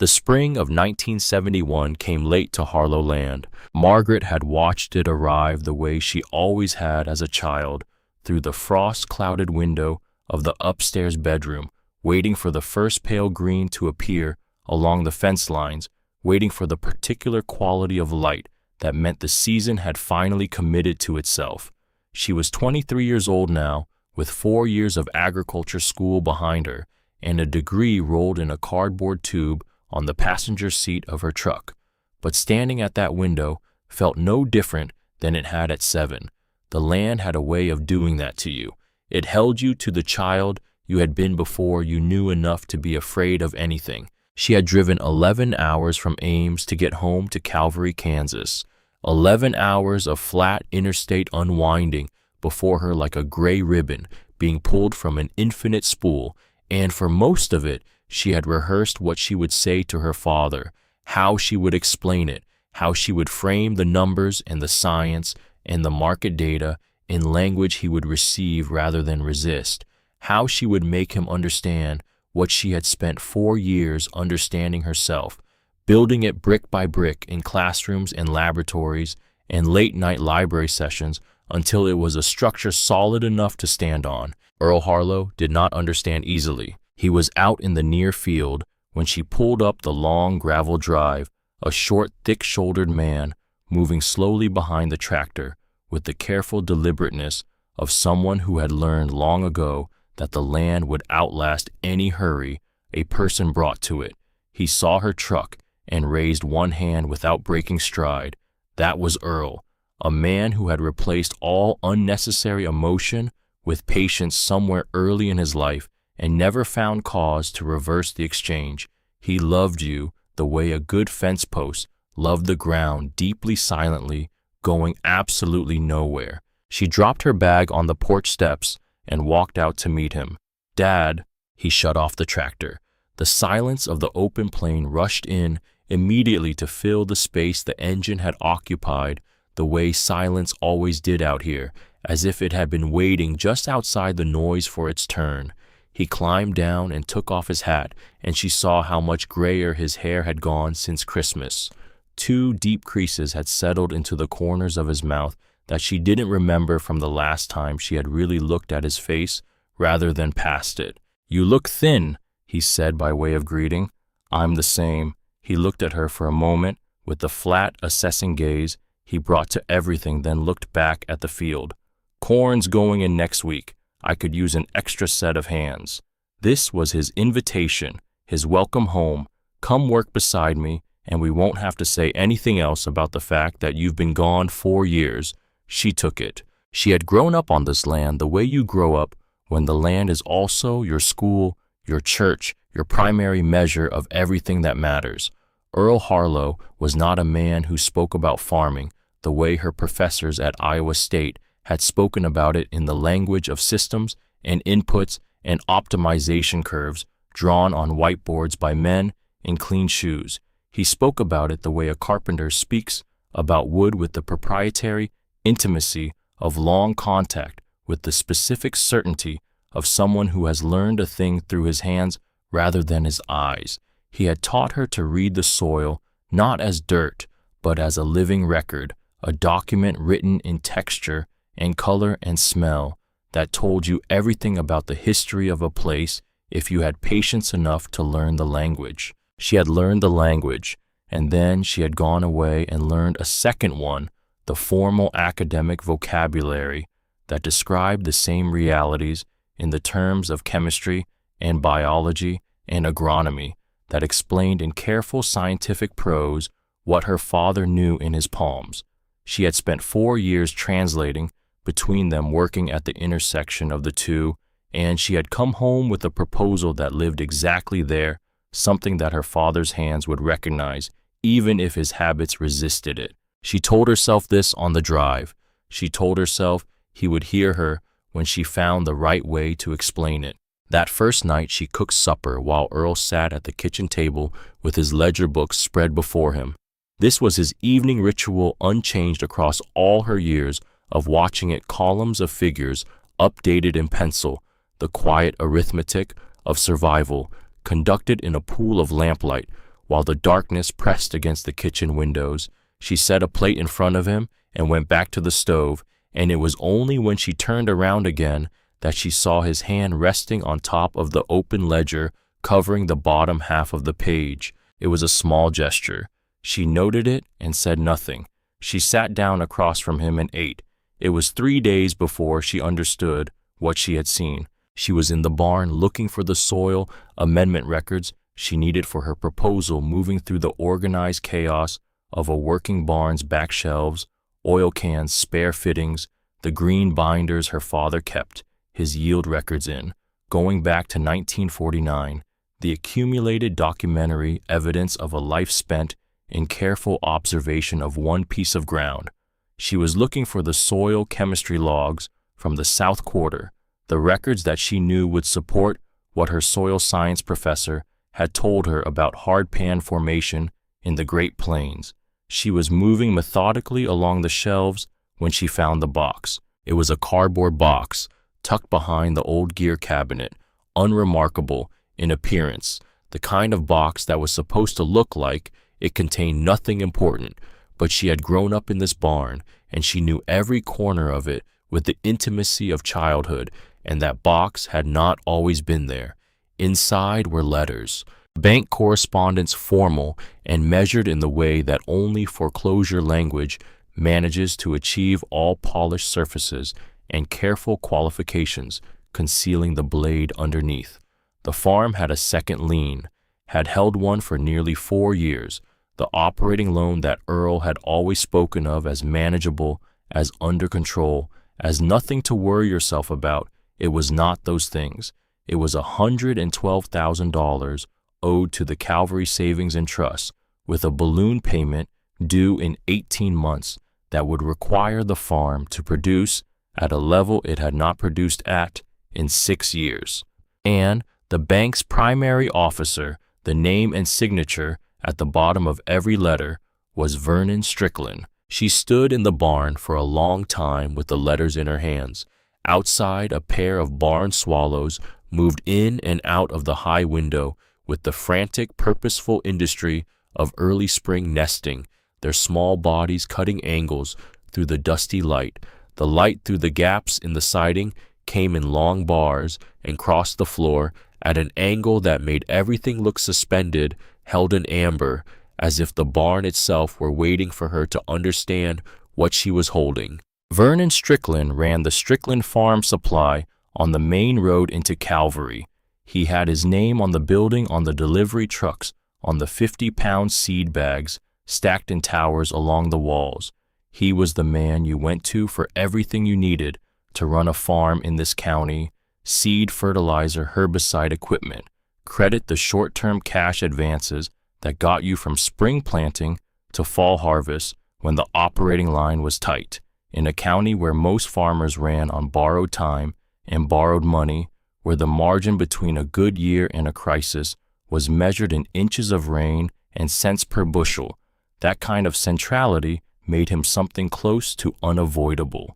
The spring of 1971 came late to Harlow Land. Margaret had watched it arrive the way she always had as a child, through the frost-clouded window of the upstairs bedroom, waiting for the first pale green to appear along the fence lines, waiting for the particular quality of light that meant the season had finally committed to itself. She was 23 years old now, with 4 years of agriculture school behind her, and a degree rolled in a cardboard tube on the passenger seat of her truck. But standing at that window felt no different than it had at 7. The land had a way of doing that to you. It held you to the child you had been before you knew enough to be afraid of anything. She had driven 11 hours from Ames to get home to Calvary, Kansas. 11 hours of flat interstate unwinding before her like a gray ribbon being pulled from an infinite spool, and for most of it, she had rehearsed what she would say to her father, how she would explain it, how she would frame the numbers and the science and the market data in language he would receive rather than resist, how she would make him understand what she had spent 4 years understanding herself, building it brick by brick in classrooms and laboratories and late-night library sessions until it was a structure solid enough to stand on. Earl Harlow did not understand easily. He was out in the near field when she pulled up the long gravel drive, a short, thick-shouldered man moving slowly behind the tractor with the careful deliberateness of someone who had learned long ago that the land would outlast any hurry a person brought to it. He saw her truck and raised one hand without breaking stride. That was Earl, a man who had replaced all unnecessary emotion with patience somewhere early in his life and never found cause to reverse the exchange. He loved you the way a good fence post loved the ground, deeply silently, going absolutely nowhere. She dropped her bag on the porch steps and walked out to meet him. "Dad," he shut off the tractor. The silence of the open plain rushed in immediately to fill the space the engine had occupied, the way silence always did out here, as if it had been waiting just outside the noise for its turn. He climbed down and took off his hat, and she saw how much grayer his hair had gone since Christmas. 2 deep creases had settled into the corners of his mouth that she didn't remember from the last time she had really looked at his face rather than past it. "You look thin," he said by way of greeting. "I'm the same." He looked at her for a moment with the flat, assessing gaze he brought to everything, then looked back at the field. "Corn's going in next week. I could use an extra set of hands." This was his invitation, his welcome home. "Come work beside me, and we won't have to say anything else about the fact that you've been gone 4 years. She took it. She had grown up on this land the way you grow up when the land is also your school, your church, your primary measure of everything that matters. Earl Harlow was not a man who spoke about farming the way her professors at Iowa State had spoken about it in the language of systems and inputs and optimization curves drawn on whiteboards by men in clean shoes. He spoke about it the way a carpenter speaks about wood, with the proprietary intimacy of long contact, with the specific certainty of someone who has learned a thing through his hands rather than his eyes. He had taught her to read the soil not as dirt, but as a living record, a document written in texture and color and smell that told you everything about the history of a place if you had patience enough to learn the language. She had learned the language, and then she had gone away and learned a second one, the formal academic vocabulary that described the same realities in the terms of chemistry and biology and agronomy, that explained in careful scientific prose what her father knew in his palms. She had spent 4 years translating between them, working at the intersection of the two, and she had come home with a proposal that lived exactly there, something that her father's hands would recognize, even if his habits resisted it. She told herself this on the drive. She told herself he would hear her when she found the right way to explain it. That first night she cooked supper while Earl sat at the kitchen table with his ledger books spread before him. This was his evening ritual, unchanged across all her years of watching it, columns of figures updated in pencil, the quiet arithmetic of survival conducted in a pool of lamplight, while the darkness pressed against the kitchen windows. She set a plate in front of him and went back to the stove, and it was only when she turned around again that she saw his hand resting on top of the open ledger covering the bottom half of the page. It was a small gesture. She noted it and said nothing. She sat down across from him and ate. It was 3 days before she understood what she had seen. She was in the barn looking for the soil amendment records she needed for her proposal, moving through the organized chaos of a working barn's back shelves, oil cans, spare fittings, the green binders her father kept his yield records in, going back to 1949, the accumulated documentary evidence of a life spent in careful observation of one piece of ground. She was looking for the soil chemistry logs from the South Quarter, the records that she knew would support what her soil science professor had told her about hard pan formation in the Great Plains. She was moving methodically along the shelves when she found the box. It was a cardboard box tucked behind the old gear cabinet, unremarkable in appearance, the kind of box that was supposed to look like it contained nothing important. But she had grown up in this barn, and she knew every corner of it with the intimacy of childhood, and that box had not always been there. Inside were letters, bank correspondence, formal and measured in the way that only foreclosure language manages to achieve, all polished surfaces and careful qualifications concealing the blade underneath. The farm had a second lien, had held one for nearly 4 years, the operating loan that Earl had always spoken of as manageable, as under control, as nothing to worry yourself about. It was not those things. It was $112,000 owed to the Calvary Savings and Trust, with a balloon payment due in 18 months that would require the farm to produce at a level it had not produced at in 6 years. And the bank's primary officer, the name and signature at the bottom of every letter, was Vernon Strickland. She stood in the barn for a long time with the letters in her hands. Outside, a pair of barn swallows moved in and out of the high window with the frantic, purposeful industry of early spring nesting, their small bodies cutting angles through the dusty light. The light through the gaps in the siding came in long bars and crossed the floor at an angle that made everything look suspended, held in amber, as if the barn itself were waiting for her to understand what she was holding. Vernon Strickland ran the Strickland Farm Supply on the main road into Calvary. He had his name on the building, on the delivery trucks, on the 50-pound seed bags stacked in towers along the walls. He was the man you went to for everything you needed to run a farm in this county: seed, fertilizer, herbicide, equipment. Credit the short-term cash advances that got you from spring planting to fall harvest when the operating line was tight. In a county where most farmers ran on borrowed time and borrowed money, where the margin between a good year and a crisis was measured in inches of rain and cents per bushel, that kind of centrality made him something close to unavoidable.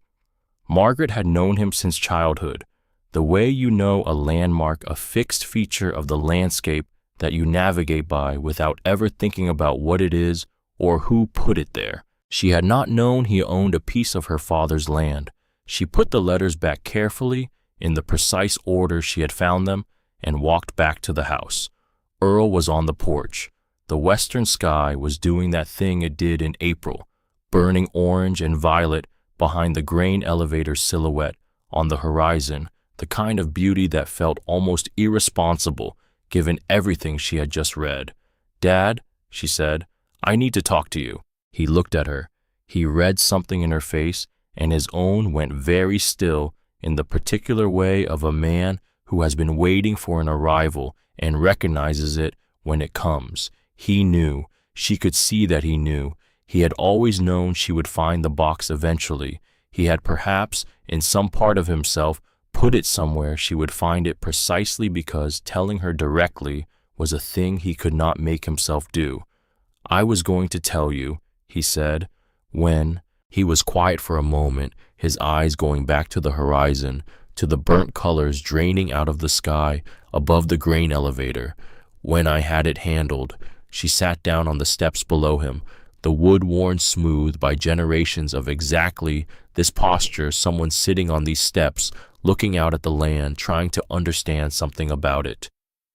Margaret had known him since childhood, the way you know a landmark, a fixed feature of the landscape that you navigate by without ever thinking about what it is or who put it there. She had not known he owned a piece of her father's land. She put the letters back carefully in the precise order she had found them and walked back to the house. Earl was on the porch. The western sky was doing that thing it did in April, burning orange and violet behind the grain elevator silhouette on the horizon, the kind of beauty that felt almost irresponsible given everything she had just read. "Dad," she said, "I need to talk to you." He looked at her. He read something in her face, and his own went very still in the particular way of a man who has been waiting for an arrival and recognizes it when it comes. He knew. She could see that he knew. He had always known she would find the box eventually. He had perhaps, in some part of himself, put it somewhere she would find it precisely because telling her directly was a thing he could not make himself do. "I was going to tell you," he said, when he was quiet for a moment, his eyes going back to the horizon, to the burnt colors draining out of the sky above the grain elevator. "When I had it handled." She sat down on the steps below him, the wood worn smooth by generations of exactly this posture, someone sitting on these steps, looking out at the land, trying to understand something about it.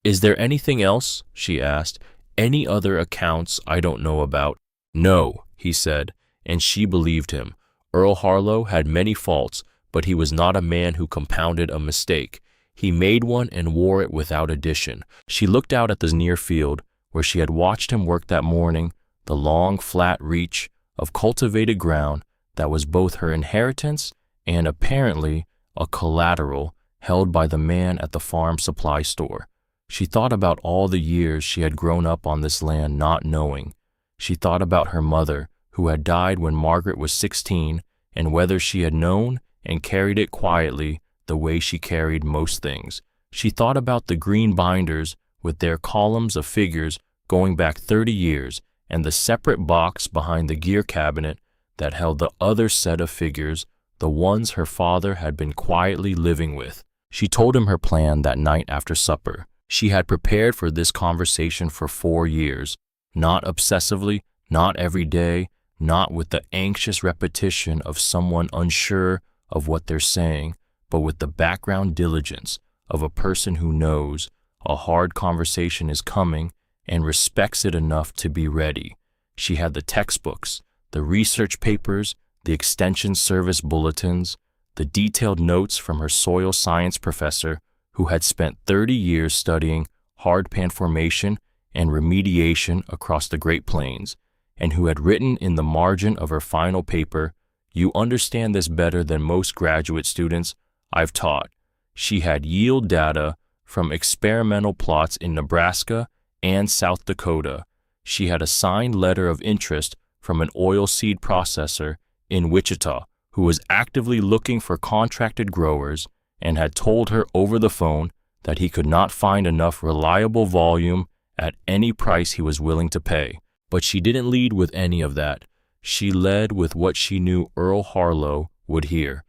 "Is there anything else?" she asked. "Any other accounts I don't know about?" "No," he said, and she believed him. Earl Harlow had many faults, but he was not a man who compounded a mistake. He made one and wore it without addition. She looked out at the near field, where she had watched him work that morning, the long, flat reach of cultivated ground that was both her inheritance and apparently a collateral held by the man at the farm supply store. She thought about all the years she had grown up on this land not knowing. She thought about her mother, who had died when Margaret was 16, and whether she had known and carried it quietly the way she carried most things. She thought about the green binders with their columns of figures going back 30 years, and the separate box behind the gear cabinet that held the other set of figures, the ones her father had been quietly living with. She told him her plan that night after supper. She had prepared for this conversation for 4 years, not obsessively, not every day, not with the anxious repetition of someone unsure of what they're saying, but with the background diligence of a person who knows a hard conversation is coming and respects it enough to be ready. She had the textbooks, the research papers, the extension service bulletins, the detailed notes from her soil science professor who had spent 30 years studying hardpan formation and remediation across the Great Plains, and who had written in the margin of her final paper, "You understand this better than most graduate students I've taught." She had yield data from experimental plots in Nebraska and South Dakota. She had a signed letter of interest from an oilseed processor in Wichita who was actively looking for contracted growers and had told her over the phone that he could not find enough reliable volume at any price he was willing to pay. But she didn't lead with any of that. She led with what she knew Earl Harlow would hear.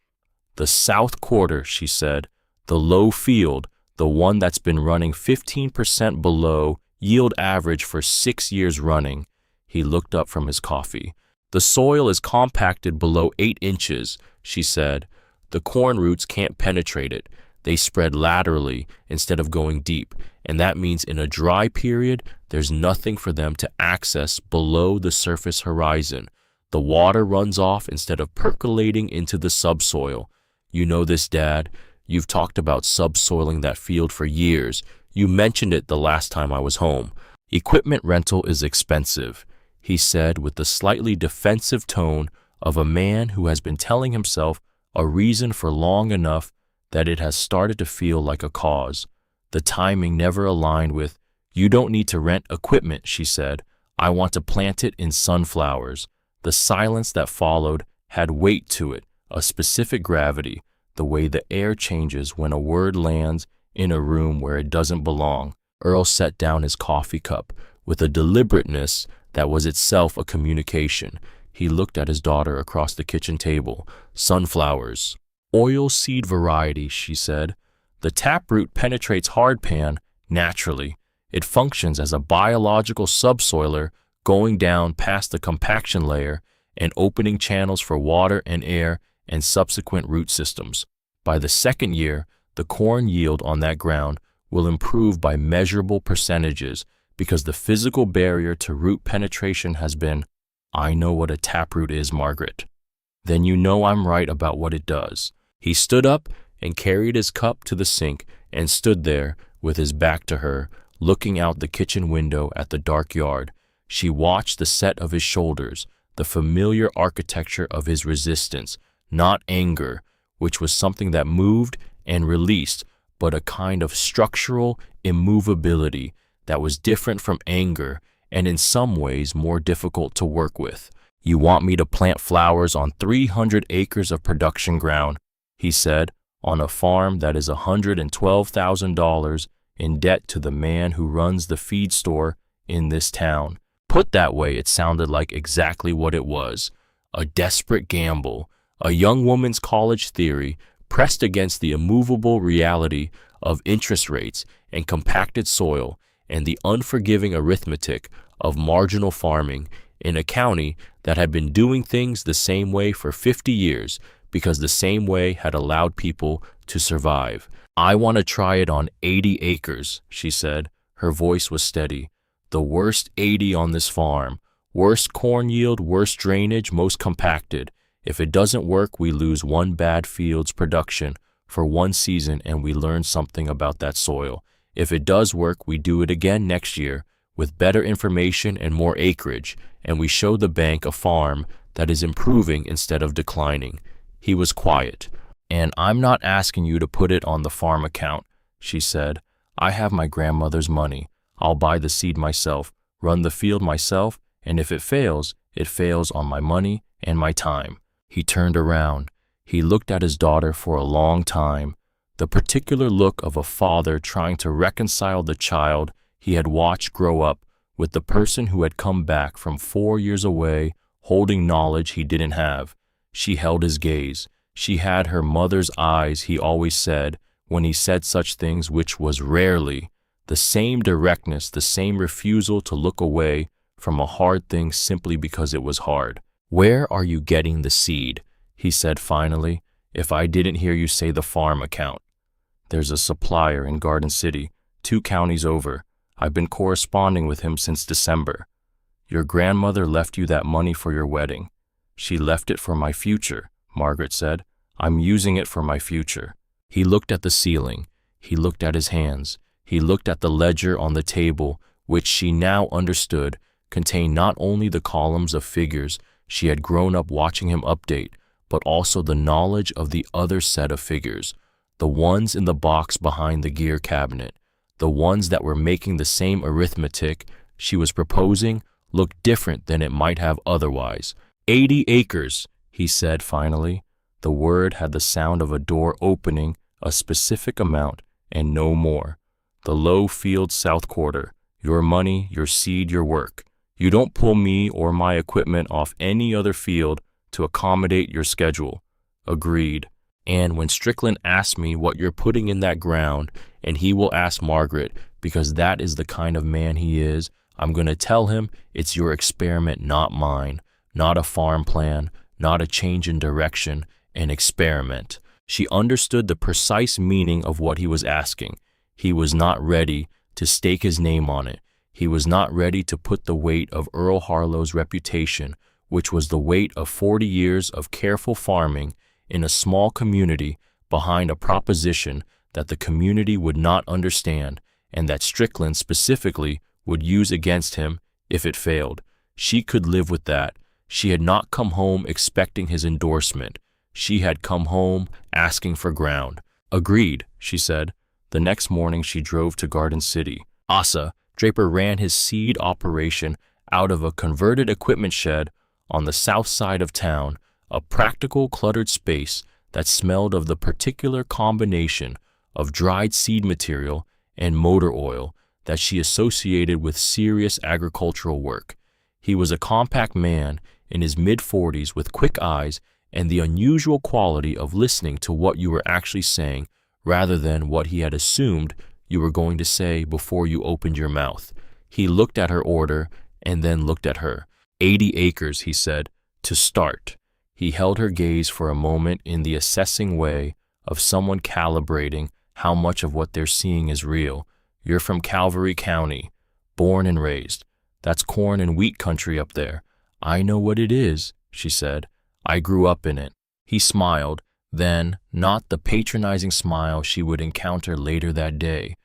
"The South Quarter," she said, "the low field, the one that's been running 15% below yield average for 6 years running." He looked up from his coffee. "The soil is compacted below 8 inches, she said. "The corn roots can't penetrate it. They spread laterally instead of going deep, and that means in a dry period, there's nothing for them to access below the surface horizon. The water runs off instead of percolating into the subsoil. You know this, Dad. You've talked about subsoiling that field for years. You mentioned it the last time I was home. Equipment rental is expensive," he said with the slightly defensive tone of a man who has been telling himself a reason for long enough that it has started to feel like a cause. The timing never aligned with, "You don't need to rent equipment," she said. "I want to plant it in sunflowers." The silence that followed had weight to it, a specific gravity, the way the air changes when a word lands in a room where it doesn't belong. Earl set down his coffee cup with a deliberateness that was itself a communication. He looked at his daughter across the kitchen table. "Sunflowers. Oil seed variety," she said. "The taproot penetrates hardpan naturally. It functions as a biological subsoiler, going down past the compaction layer and opening channels for water and air and subsequent root systems. By the second year, the corn yield on that ground will improve by measurable percentages because the physical barrier to root penetration has been." "I know what a taproot is, Margaret." "Then you know I'm right about what it does." He stood up and carried his cup to the sink and stood there with his back to her, looking out the kitchen window at the dark yard. She watched the set of his shoulders, the familiar architecture of his resistance, not anger, which was something that moved and released, but a kind of structural immovability that was different from anger and in some ways more difficult to work with. "You want me to plant flowers on 300 acres of production ground," he said, "on a farm that is $112,000 in debt to the man who runs the feed store in this town." Put that way, it sounded like exactly what it was. A desperate gamble, a young woman's college theory pressed against the immovable reality of interest rates and compacted soil, and the unforgiving arithmetic of marginal farming in a county that had been doing things the same way for 50 years because the same way had allowed people to survive. "I want to try it on 80 acres, she said. Her voice was steady. "The worst 80 on this farm. Worst corn yield, worst drainage, most compacted. If it doesn't work, we lose one bad field's production for one season and we learn something about that soil. If it does work, we do it again next year with better information and more acreage, and we show the bank a farm that is improving instead of declining." He was quiet. "And I'm not asking you to put it on the farm account," she said. "I have my grandmother's money. I'll buy the seed myself, run the field myself, and if it fails on my money and my time." He turned around. He looked at his daughter for a long time, the particular look of a father trying to reconcile the child he had watched grow up with the person who had come back from 4 years away holding knowledge he didn't have. She held his gaze. She had her mother's eyes, he always said, when he said such things, which was rarely. The same directness, the same refusal to look away from a hard thing simply because it was hard. "Where are you getting the seed?" he said finally. "If I didn't hear you say the farm account." "There's a supplier in Garden City, 2 counties over. I've been corresponding with him since December." "Your grandmother left you that money for your wedding." "She left it for my future," Margaret said. "I'm using it for my future." He looked at the ceiling. He looked at his hands. He looked at the ledger on the table, which she now understood contained not only the columns of figures she had grown up watching him update, but also the knowledge of the other set of figures, the ones in the box behind the gear cabinet, the ones that were making the same arithmetic she was proposing looked different than it might have otherwise. 80 acres, he said finally. The word had the sound of a door opening a specific amount and no more. "The low field south quarter, your money, your seed, your work. You don't pull me or my equipment off any other field to accommodate your schedule." "Agreed." "And when Strickland asks me what you're putting in that ground, and he will ask Margaret, because that is the kind of man he is, I'm going to tell him it's your experiment, not mine, not a farm plan, not a change in direction, an experiment." She understood the precise meaning of what he was asking. He was not ready to stake his name on it. He was not ready to put the weight of Earl Harlow's reputation, which was the weight of 40 years of careful farming in a small community, behind a proposition that the community would not understand and that Strickland specifically would use against him if it failed. She could live with that. She had not come home expecting his endorsement. She had come home asking for ground. "Agreed," she said. The next morning she drove to Garden City. Asa Draper ran his seed operation out of a converted equipment shed on the south side of town, a practical, cluttered space that smelled of the particular combination of dried seed material and motor oil that she associated with serious agricultural work. He was a compact man in his mid-40s with quick eyes and the unusual quality of listening to what you were actually saying rather than what he had assumed you were going to say before you opened your mouth. He looked at her order and then looked at her. 80 acres, he said, to start. He held her gaze for a moment in the assessing way of someone calibrating how much of what they're seeing is real. "You're from Calvary County, born and raised. That's corn and wheat country up there." "I know what it is," she said. "I grew up in it." He smiled, then not the patronizing smile she would encounter later that day,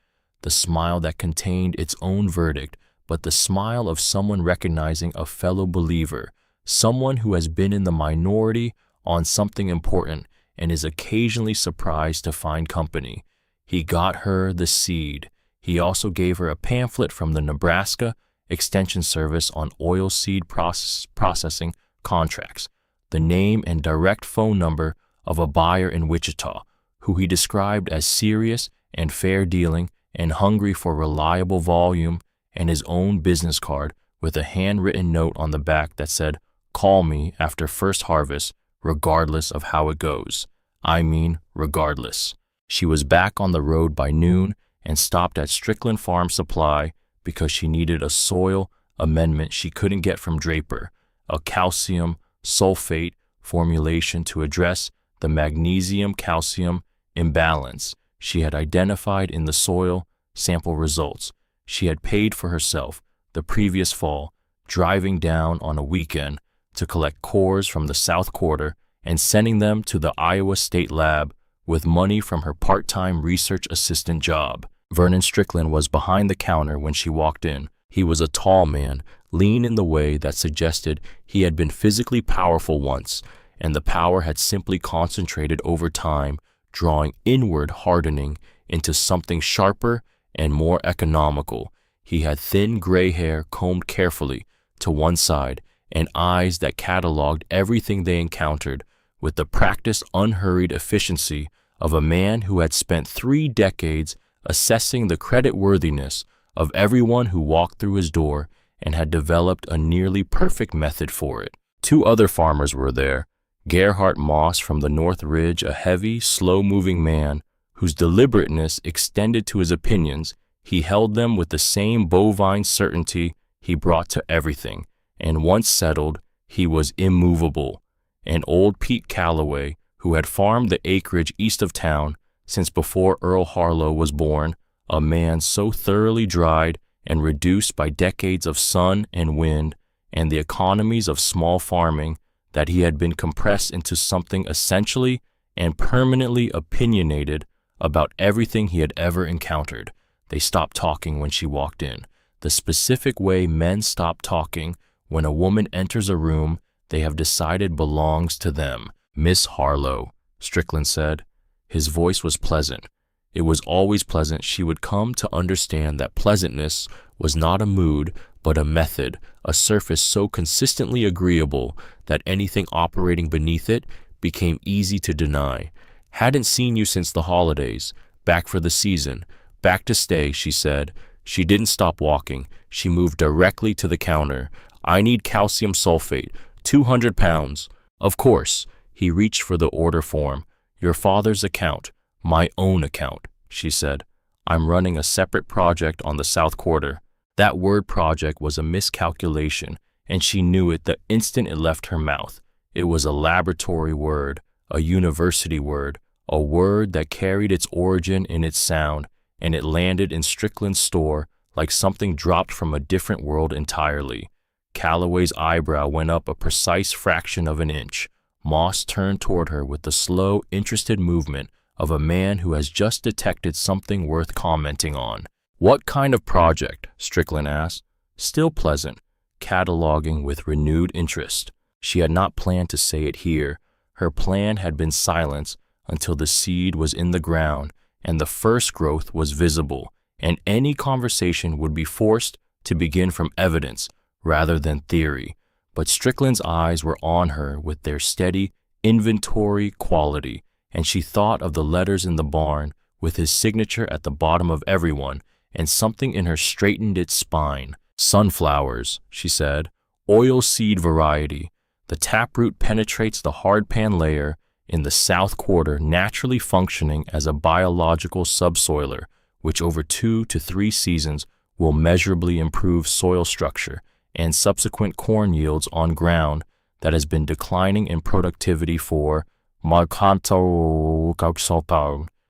the smile that contained its own verdict, but the smile of someone recognizing a fellow believer, someone who has been in the minority on something important and is occasionally surprised to find company. He got her the seed. He also gave her a pamphlet from the Nebraska Extension Service on oil seed processing contracts, the name and direct phone number of a buyer in Wichita, who he described as serious and fair dealing and hungry for reliable volume, and his own business card with a handwritten note on the back that said, "Call me after first harvest, regardless of how it goes. I mean, regardless." She was back on the road by noon and stopped at Strickland Farm Supply because she needed a soil amendment she couldn't get from Draper, a calcium sulfate formulation to address the magnesium-calcium imbalance she had identified in the soil sample results. She had paid for herself the previous fall, driving down on a weekend to collect cores from the South Quarter and sending them to the Iowa State Lab with money from her part-time research assistant job. Vernon Strickland was behind the counter when she walked in. He was a tall man, lean in the way that suggested he had been physically powerful once, and the power had simply concentrated over time, drawing inward, hardening into something sharper and more economical. He had thin gray hair combed carefully to one side and eyes that cataloged everything they encountered with the practiced, unhurried efficiency of a man who had spent 3 decades assessing the creditworthiness of everyone who walked through his door and had developed a nearly perfect method for it. 2 other farmers were there. Gerhardt Moss from the North Ridge, a heavy, slow-moving man whose deliberateness extended to his opinions. He held them with the same bovine certainty he brought to everything, and once settled, he was immovable. And old Pete Calloway, who had farmed the acreage east of town since before Earl Harlow was born, a man so thoroughly dried and reduced by decades of sun and wind and the economies of small farming that he had been compressed into something essentially and permanently opinionated about everything he had ever encountered. They stopped talking when she walked in, the specific way men stop talking when a woman enters a room they have decided belongs to them. "Miss Harlow," Strickland said. His voice was pleasant. It was always pleasant. She would come to understand that pleasantness was not a mood, but a method, a surface so consistently agreeable that anything operating beneath it became easy to deny. "Hadn't seen you since the holidays. Back for the season. Back to stay," she said. She didn't stop walking. She moved directly to the counter. "I need calcium sulfate, 200 pounds. "Of course." He reached for the order form. "Your father's account." "My own account," she said. "I'm running a separate project on the South Quarter." That word project was a miscalculation, and she knew it the instant it left her mouth. It was a laboratory word, a university word, a word that carried its origin in its sound, and it landed in Strickland's store like something dropped from a different world entirely. Calloway's eyebrow went up a precise fraction of an inch. Moss turned toward her with the slow, interested movement of a man who has just detected something worth commenting on. "What kind of project?" Strickland asked, still pleasant, cataloging with renewed interest. She had not planned to say it here. Her plan had been silence until the seed was in the ground and the first growth was visible, and any conversation would be forced to begin from evidence rather than theory. But Strickland's eyes were on her with their steady inventory quality, and she thought of the letters in the barn with his signature at the bottom of every one, and something in her straightened its spine. "Sunflowers," she said, "oil seed variety. The taproot penetrates the hardpan layer in the South Quarter, naturally functioning as a biological subsoiler, which over 2 to 3 seasons will measurably improve soil structure and subsequent corn yields on ground that has been declining in productivity for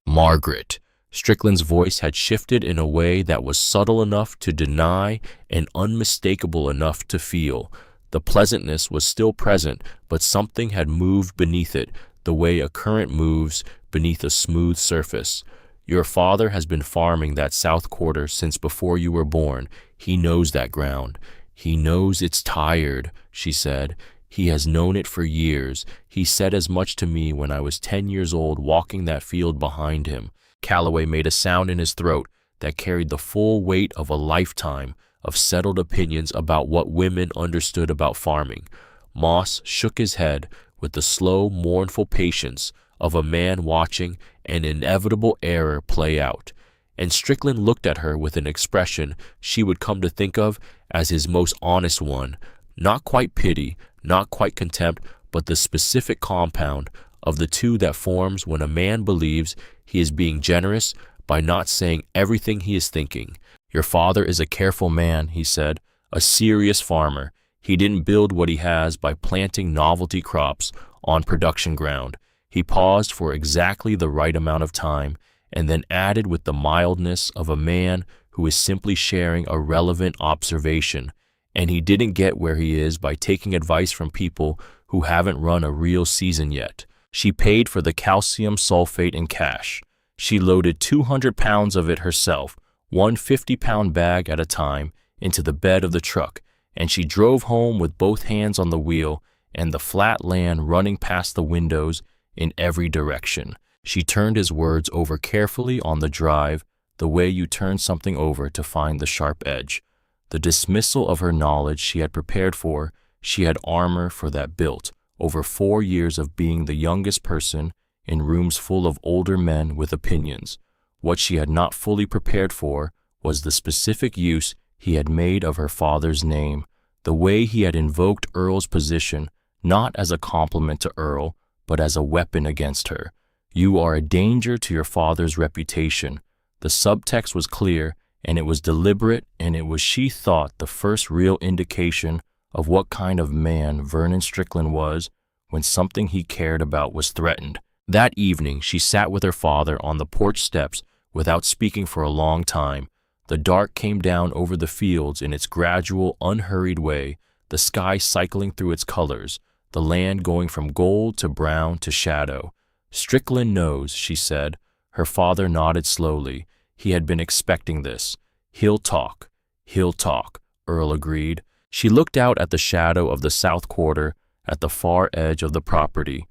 Margaret." Strickland's voice had shifted in a way that was subtle enough to deny and unmistakable enough to feel. The pleasantness was still present, but something had moved beneath it, the way a current moves beneath a smooth surface. "Your father has been farming that South Quarter since before you were born. He knows that ground. He knows it's tired," she said. "He has known it for years. He said as much to me when I was 10 years old walking that field behind him." Calloway made a sound in his throat that carried the full weight of a lifetime of settled opinions about what women understood about farming. Moss shook his head with the slow, mournful patience of a man watching an inevitable error play out, and Strickland looked at her with an expression she would come to think of as his most honest one, not quite pity, not quite contempt, but the specific compound of the two that forms when a man believes he is being generous by not saying everything he is thinking. Your father is a careful man, he said, a serious farmer. He didn't build what he has by planting novelty crops on production ground. He paused for exactly the right amount of time and then added with the mildness of a man who is simply sharing a relevant observation. And he didn't get where he is by taking advice from people who haven't run a real season yet. She paid for the calcium sulfate in cash. She loaded 200 pounds of it herself, one 50-pound bag at a time, into the bed of the truck, and she drove home with both hands on the wheel and the flat land running past the windows in every direction. She turned his words over carefully on the drive, the way you turn something over to find the sharp edge. The dismissal of her knowledge she had prepared for, she had armor for that built, over 4 years of being the youngest person in rooms full of older men with opinions. What she had not fully prepared for was the specific use he had made of her father's name, the way he had invoked Earl's position, not as a compliment to Earl, but as a weapon against her. You are a danger to your father's reputation. The subtext was clear, and it was deliberate, and it was, she thought, the first real indication of what kind of man Vernon Strickland was when something he cared about was threatened. That evening, she sat with her father on the porch steps without speaking for a long time. The dark came down over the fields in its gradual, unhurried way, the sky cycling through its colors, the land going from gold to brown to shadow. Strickland knows, she said. Her father nodded slowly. He had been expecting this. He'll talk, Earl agreed. She looked out at the shadow of the south quarter at the far edge of the property.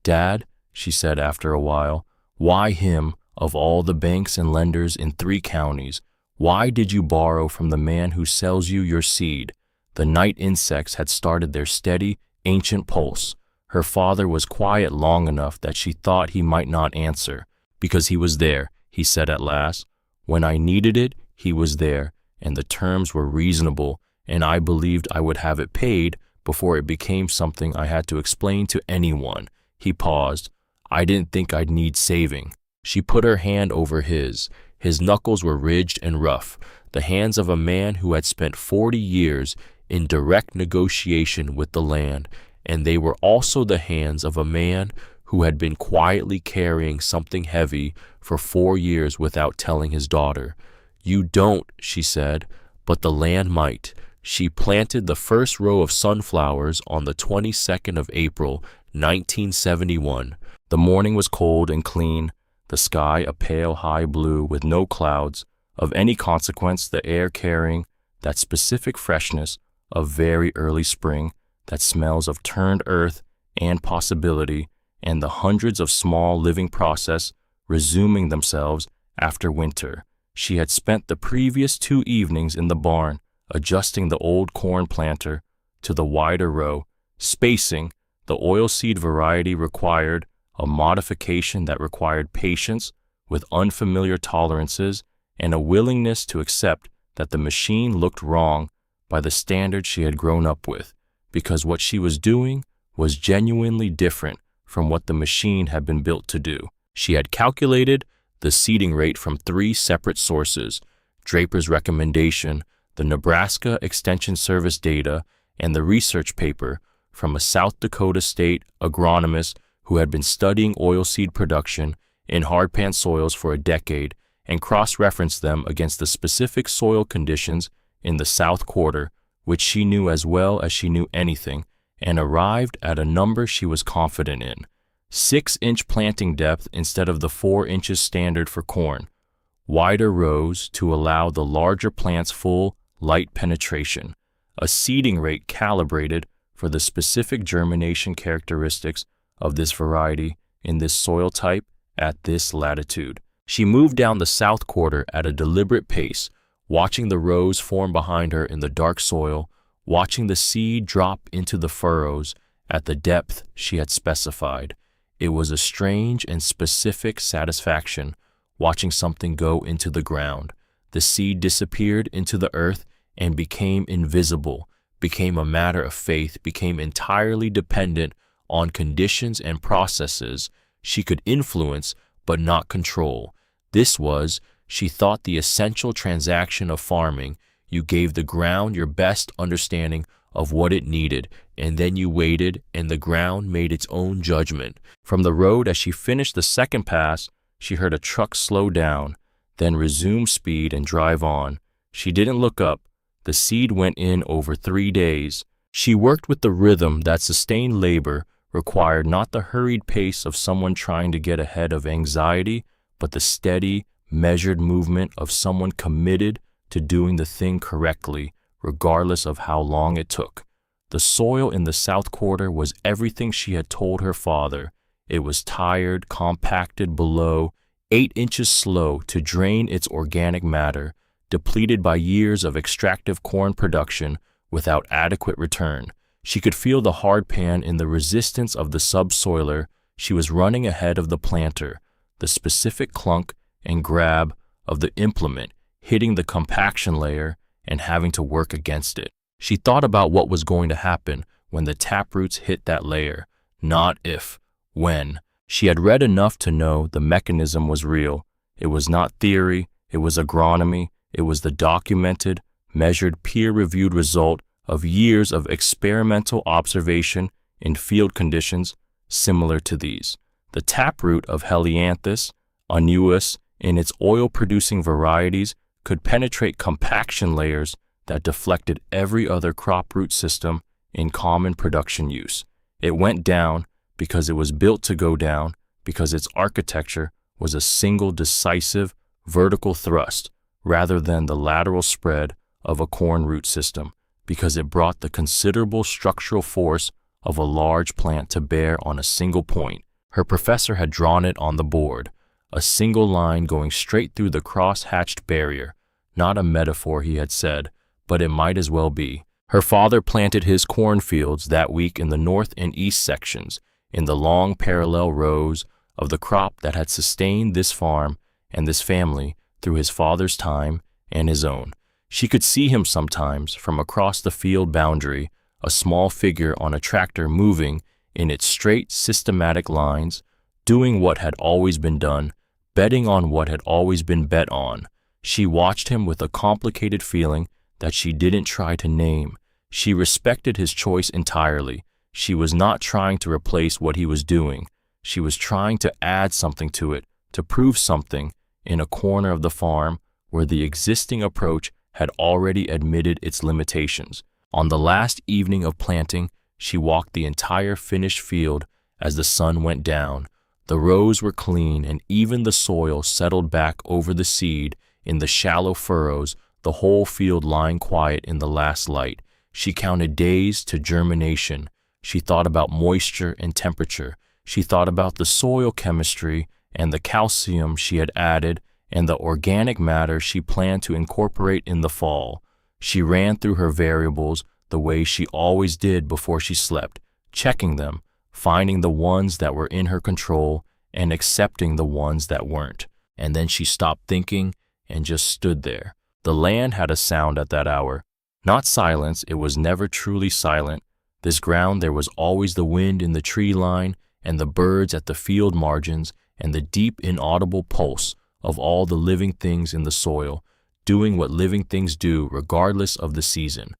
Dad, she said after a while, why him, of all the banks and lenders in 3 counties? Why did you borrow from the man who sells you your seed? The night insects had started their steady, ancient pulse. Her father was quiet long enough that she thought he might not answer. Because he was there, he said at last. When I needed it, he was there, and the terms were reasonable, and I believed I would have it paid before it became something I had to explain to anyone. He paused. I didn't think I'd need saving. She put her hand over his. His knuckles were ridged and rough, the hands of a man who had spent 40 years in direct negotiation with the land, and they were also the hands of a man who had been quietly carrying something heavy for 4 years without telling his daughter. You don't, she said, but the land might. She planted the first row of sunflowers on the 22nd of April, 1971. The morning was cold and clean, the sky a pale high blue with no clouds of any consequence, the air carrying that specific freshness of very early spring that smells of turned earth and possibility, and the hundreds of small living process resuming themselves after winter. She had spent the previous 2 evenings in the barn adjusting the old corn planter to the wider row. Spacing, the oilseed variety, required a modification that required patience with unfamiliar tolerances and a willingness to accept that the machine looked wrong by the standards she had grown up with, because what she was doing was genuinely different from what the machine had been built to do. She had calculated the seeding rate from 3 separate sources: Draper's recommendation, the Nebraska Extension Service data, and the research paper from a South Dakota state agronomist who had been studying oilseed production in hardpan soils for a decade and cross-referenced them against the specific soil conditions in the South Quarter, which she knew as well as she knew anything, and arrived at a number she was confident in: 6-inch planting depth instead of the 4 inches standard for corn, wider rows to allow the larger plants full light penetration, a seeding rate calibrated for the specific germination characteristics of this variety in this soil type at this latitude. She moved down the South Quarter at a deliberate pace, watching the rows form behind her in the dark soil, watching the seed drop into the furrows at the depth she had specified. It was a strange and specific satisfaction watching something go into the ground. The seed disappeared into the earth and became invisible, became a matter of faith, became entirely dependent on conditions and processes she could influence but not control. This was, She thought the essential transaction of farming, you gave the ground your best understanding of what it needed, and then you waited, and the ground made its own judgment. From the road, as she finished the second pass, she heard a truck slow down, then resume speed and drive on. She didn't look up. The seed went in over 3 days. She worked with the rhythm that sustained labor required, not the hurried pace of someone trying to get ahead of anxiety, but the steady, measured movement of someone committed to doing the thing correctly, regardless of how long it took. The soil in the South Quarter was everything she had told her father. It was tired, compacted below, 8 inches slow to drain its organic matter, depleted by years of extractive corn production without adequate return. She could feel the hard pan in the resistance of the subsoiler. She was running ahead of the planter, the specific clunk and grab of the implement hitting the compaction layer and having to work against it. She thought about what was going to happen when the taproots hit that layer, not if, when. She had read enough to know the mechanism was real. It was not theory, it was agronomy, it was the documented, measured, peer-reviewed result of years of experimental observation in field conditions similar to these. The taproot of Helianthus unus in its oil-producing varieties could penetrate compaction layers that deflected every other crop root system in common production use. It went down because it was built to go down, because its architecture was a single decisive vertical thrust rather than the lateral spread of a corn root system, because it brought the considerable structural force of a large plant to bear on a single point. Her professor had drawn it on the board, a single line going straight through the cross-hatched barrier. Not a metaphor, he had said, but it might as well be. Her father planted his cornfields that week in the north and east sections, in the long parallel rows of the crop that had sustained this farm and this family through his father's time and his own. She could see him sometimes from across the field boundary, a small figure on a tractor moving in its straight, systematic lines, doing what had always been done, betting on what had always been bet on. She watched him with a complicated feeling that she didn't try to name. She respected his choice entirely. She was not trying to replace what he was doing. She was trying to add something to it, to prove something in a corner of the farm where the existing approach had already admitted its limitations. On the last evening of planting, she walked the entire finished field as the sun went down. The rows were clean, and even the soil settled back over the seed in the shallow furrows, the whole field lying quiet in the last light. She counted days to germination. She thought about moisture and temperature. She thought about the soil chemistry and the calcium she had added and the organic matter she planned to incorporate in the fall. She ran through her variables the way she always did before she slept, checking them, finding the ones that were in her control and accepting the ones that weren't. And then she stopped thinking and just stood there. The land had a sound at that hour. Not silence, it was never truly silent. This ground, there was always the wind in the tree line and the birds at the field margins and the deep inaudible pulse of all the living things in the soil, doing what living things do regardless of the season.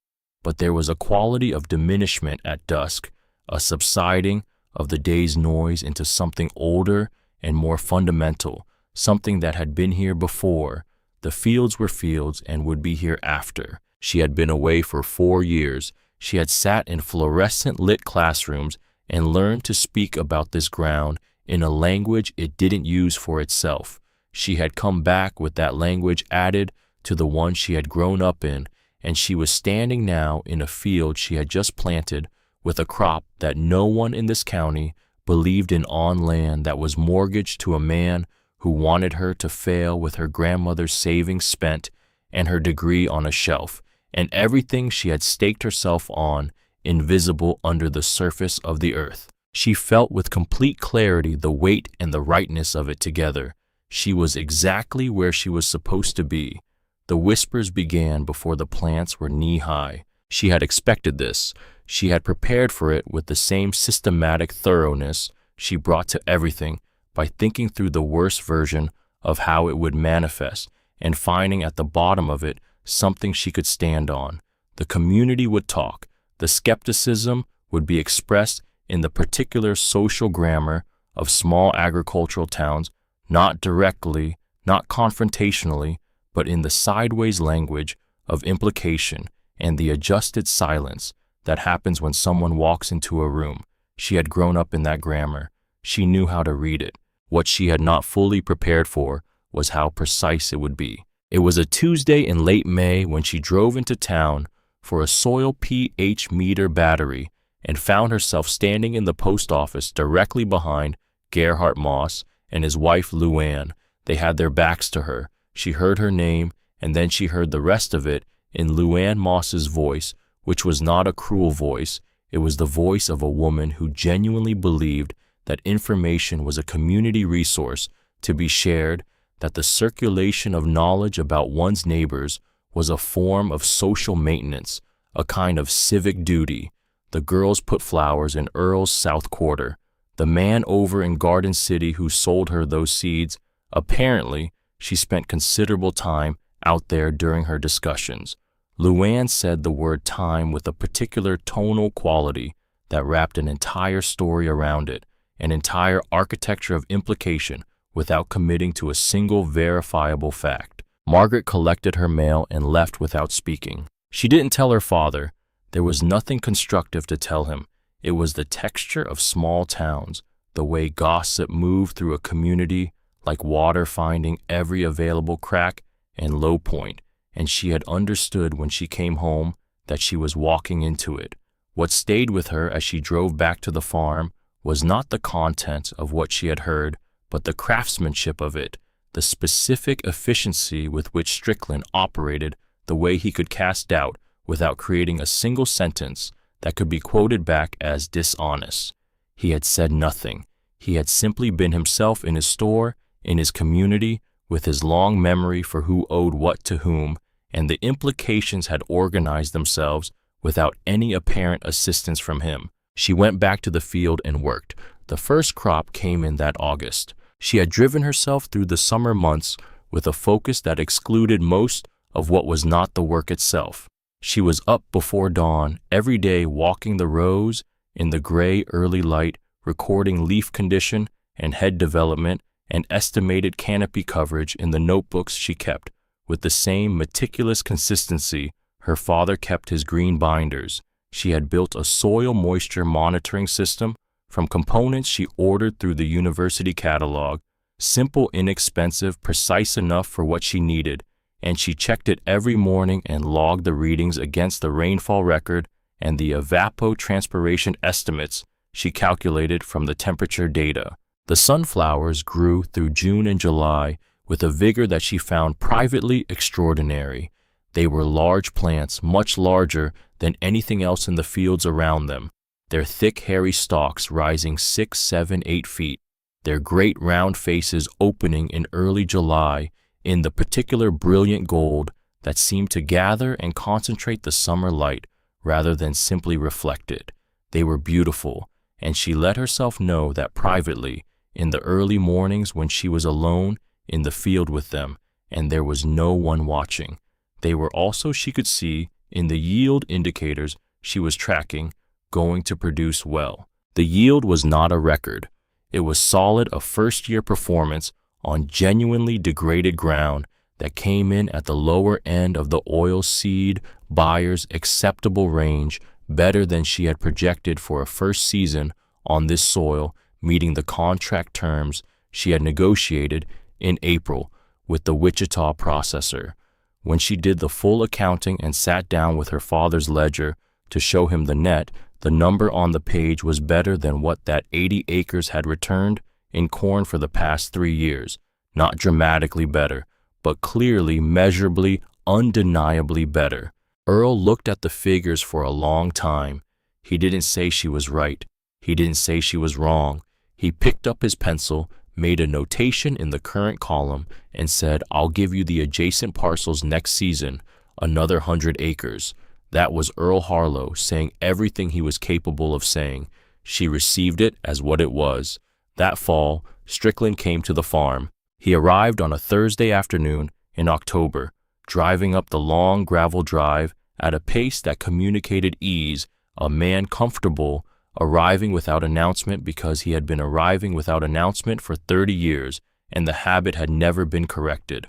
But there was a quality of diminishment at dusk, a subsiding of the day's noise into something older and more fundamental, something that had been here before. The fields were fields and would be here after. She had been away for 4 years. She had sat in fluorescent lit classrooms and learned to speak about this ground in a language it didn't use for itself. She had come back with that language added to the one she had grown up in, and she was standing now in a field she had just planted with a crop that no one in this county believed in, on land that was mortgaged to a man who wanted her to fail with her grandmother's savings spent and her degree on a shelf, and everything she had staked herself on invisible under the surface of the earth. She felt with complete clarity the weight and the rightness of it together. She was exactly where she was supposed to be. The whispers began before the plants were knee-high. She had expected this. She had prepared for it with the same systematic thoroughness she brought to everything by thinking through the worst version of how it would manifest, and finding at the bottom of it something she could stand on. The community would talk. The skepticism would be expressed in the particular social grammar of small agricultural towns, not directly, not confrontationally, but in the sideways language of implication and the adjusted silence that happens when someone walks into a room. She had grown up in that grammar. She knew how to read it. What she had not fully prepared for was how precise it would be. It was a Tuesday in late May when she drove into town for a soil pH meter battery and found herself standing in the post office directly behind Gerhardt Moss and his wife Luann. They had their backs to her. She heard her name, and then she heard the rest of it in Luann Moss's voice, which was not a cruel voice. It was the voice of a woman who genuinely believed that information was a community resource to be shared, that the circulation of knowledge about one's neighbors was a form of social maintenance, a kind of civic duty. The girls put flowers in Earl's South Quarter. The man over in Garden City who sold her those seeds, apparently, she spent considerable time out there during her discussions. Luann said the word time with a particular tonal quality that wrapped an entire story around it, an entire architecture of implication without committing to a single verifiable fact. Margaret collected her mail and left without speaking. She didn't tell her father. There was nothing constructive to tell him. It was the texture of small towns, the way gossip moved through a community like water finding every available crack and low point, and she had understood when she came home that she was walking into it. What stayed with her as she drove back to the farm was not the content of what she had heard, but the craftsmanship of it, the specific efficiency with which Strickland operated, the way he could cast doubt without creating a single sentence that could be quoted back as dishonest. He had said nothing. He had simply been himself in his store, in his community, with his long memory for who owed what to whom, and the implications had organized themselves without any apparent assistance from him. She went back to the field and worked. The first crop came in that August. She had driven herself through the summer months with a focus that excluded most of what was not the work itself. She was up before dawn, every day walking the rows in the gray early light, recording leaf condition and head development and estimated canopy coverage in the notebooks she kept with the same meticulous consistency her father kept his green binders. She had built a soil moisture monitoring system from components she ordered through the university catalog, simple, inexpensive, precise enough for what she needed, and she checked it every morning and logged the readings against the rainfall record and the evapotranspiration estimates she calculated from the temperature data. The sunflowers grew through June and July with a vigor that she found privately extraordinary. They were large plants, much larger than anything else in the fields around them, their thick, hairy stalks rising 6, 7, 8 feet, their great round faces opening in early July in the particular brilliant gold that seemed to gather and concentrate the summer light rather than simply reflect it. They were beautiful, and she let herself know that privately, in the early mornings when she was alone in the field with them, and there was no one watching. They were also, she could see, in the yield indicators she was tracking, going to produce well. The yield was not a record. It was solid, a first-year performance on genuinely degraded ground that came in at the lower end of the oil seed buyer's acceptable range, better than she had projected for a first season on this soil, meeting the contract terms she had negotiated in April with the Wichita processor. When she did the full accounting and sat down with her father's ledger to show him the net, the number on the page was better than what that 80 acres had returned in corn for the past 3 years. Not dramatically better, but clearly, measurably, undeniably better. Earl looked at the figures for a long time. He didn't say she was right. He didn't say she was wrong. He picked up his pencil, made a notation in the current column, and said, "I'll give you the adjacent parcels next season, another 100 acres. That was Earl Harlow saying everything he was capable of saying. She received it as what it was. That fall, Strickland came to the farm. He arrived on a Thursday afternoon in October, driving up the long gravel drive at a pace that communicated ease, a man comfortable, arriving without announcement because he had been arriving without announcement for 30 years, and the habit had never been corrected.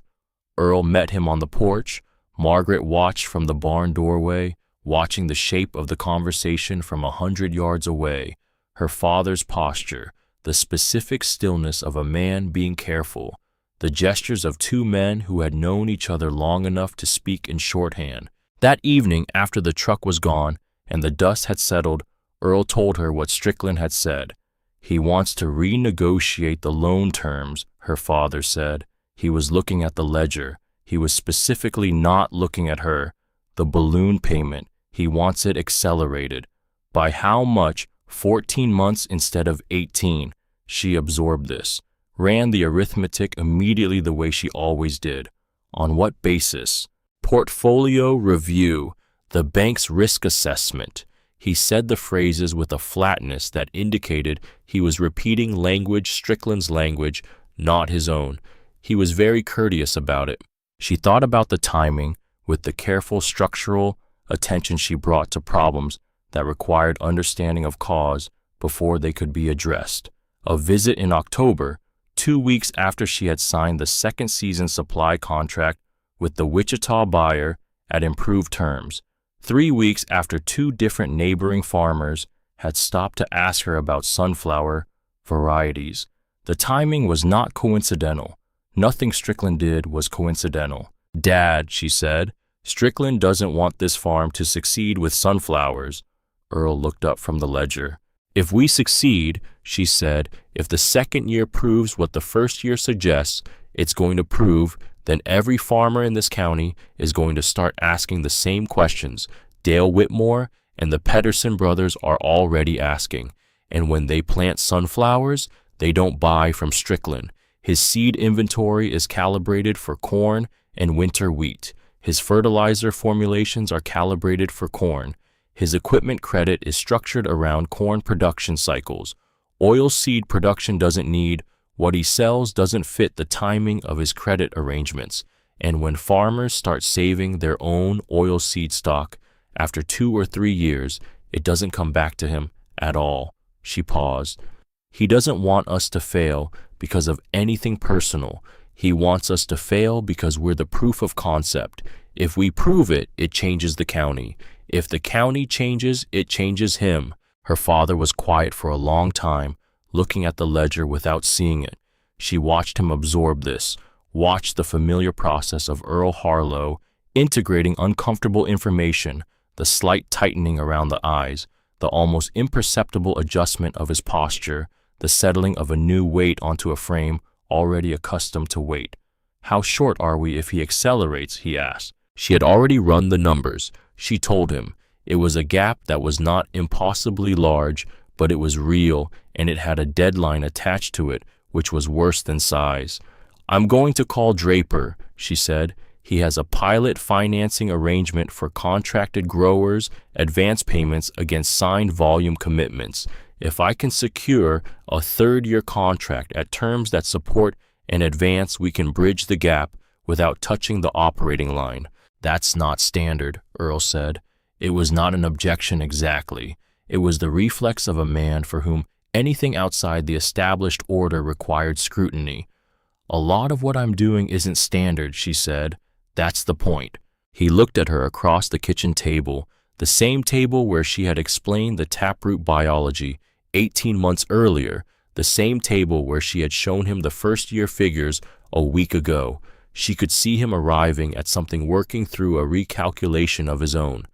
Earl met him on the porch. Margaret watched from the barn doorway, watching the shape of the conversation from 100 yards away. Her father's posture, the specific stillness of a man being careful, the gestures of two men who had known each other long enough to speak in shorthand. That evening, after the truck was gone and the dust had settled, Earl told her what Strickland had said. He wants to renegotiate the loan terms, her father said. He was looking at the ledger. He was specifically not looking at her. The balloon payment, he wants it accelerated. By how much? 14 months instead of 18. She absorbed this, ran the arithmetic immediately the way she always did. On what basis? Portfolio review, the bank's risk assessment. He said the phrases with a flatness that indicated he was repeating language, Strickland's language, not his own. He was very courteous about it. She thought about the timing with the careful structural attention she brought to problems that required understanding of cause before they could be addressed. A visit in October, 2 weeks after she had signed the second season supply contract with the Wichita buyer at improved terms. 3 weeks after two different neighboring farmers had stopped to ask her about sunflower varieties. The timing was not coincidental. Nothing Strickland did was coincidental. "Dad," she said, "Strickland doesn't want this farm to succeed with sunflowers." Earl looked up from the ledger. "If we succeed," she said, "if the second year proves what the first year suggests it's going to prove, then every farmer in this county is going to start asking the same questions. Dale Whitmore and the Pedersen brothers are already asking. And when they plant sunflowers, they don't buy from Strickland. His seed inventory is calibrated for corn and winter wheat. His fertilizer formulations are calibrated for corn. His equipment credit is structured around corn production cycles. Oilseed production doesn't need. What he sells doesn't fit the timing of his credit arrangements. And when farmers start saving their own oilseed stock, after 2 or 3 years, it doesn't come back to him at all." She paused. "He doesn't want us to fail because of anything personal. He wants us to fail because we're the proof of concept. If we prove it, it changes the county. If the county changes, it changes him." Her father was quiet for a long time, looking at the ledger without seeing it. She watched him absorb this, watched the familiar process of Earl Harlow integrating uncomfortable information, the slight tightening around the eyes, the almost imperceptible adjustment of his posture, the settling of a new weight onto a frame already accustomed to weight. "How short are we if he accelerates?" he asked. She had already run the numbers. She told him. It was a gap that was not impossibly large, but it was real, and it had a deadline attached to it, which was worse than size. "I'm going to call Draper," she said. "He has a pilot financing arrangement for contracted growers, advance payments against signed volume commitments. If I can secure a third-year contract at terms that support an advance, we can bridge the gap without touching the operating line." "That's not standard," Earl said. It was not an objection exactly. It was the reflex of a man for whom anything outside the established order required scrutiny. "A lot of what I'm doing isn't standard," she said. "That's the point." He looked at her across the kitchen table, the same table where she had explained the taproot biology 18 months earlier, the same table where she had shown him the first-year figures a week ago. She could see him arriving at something, working through a recalculation of his own.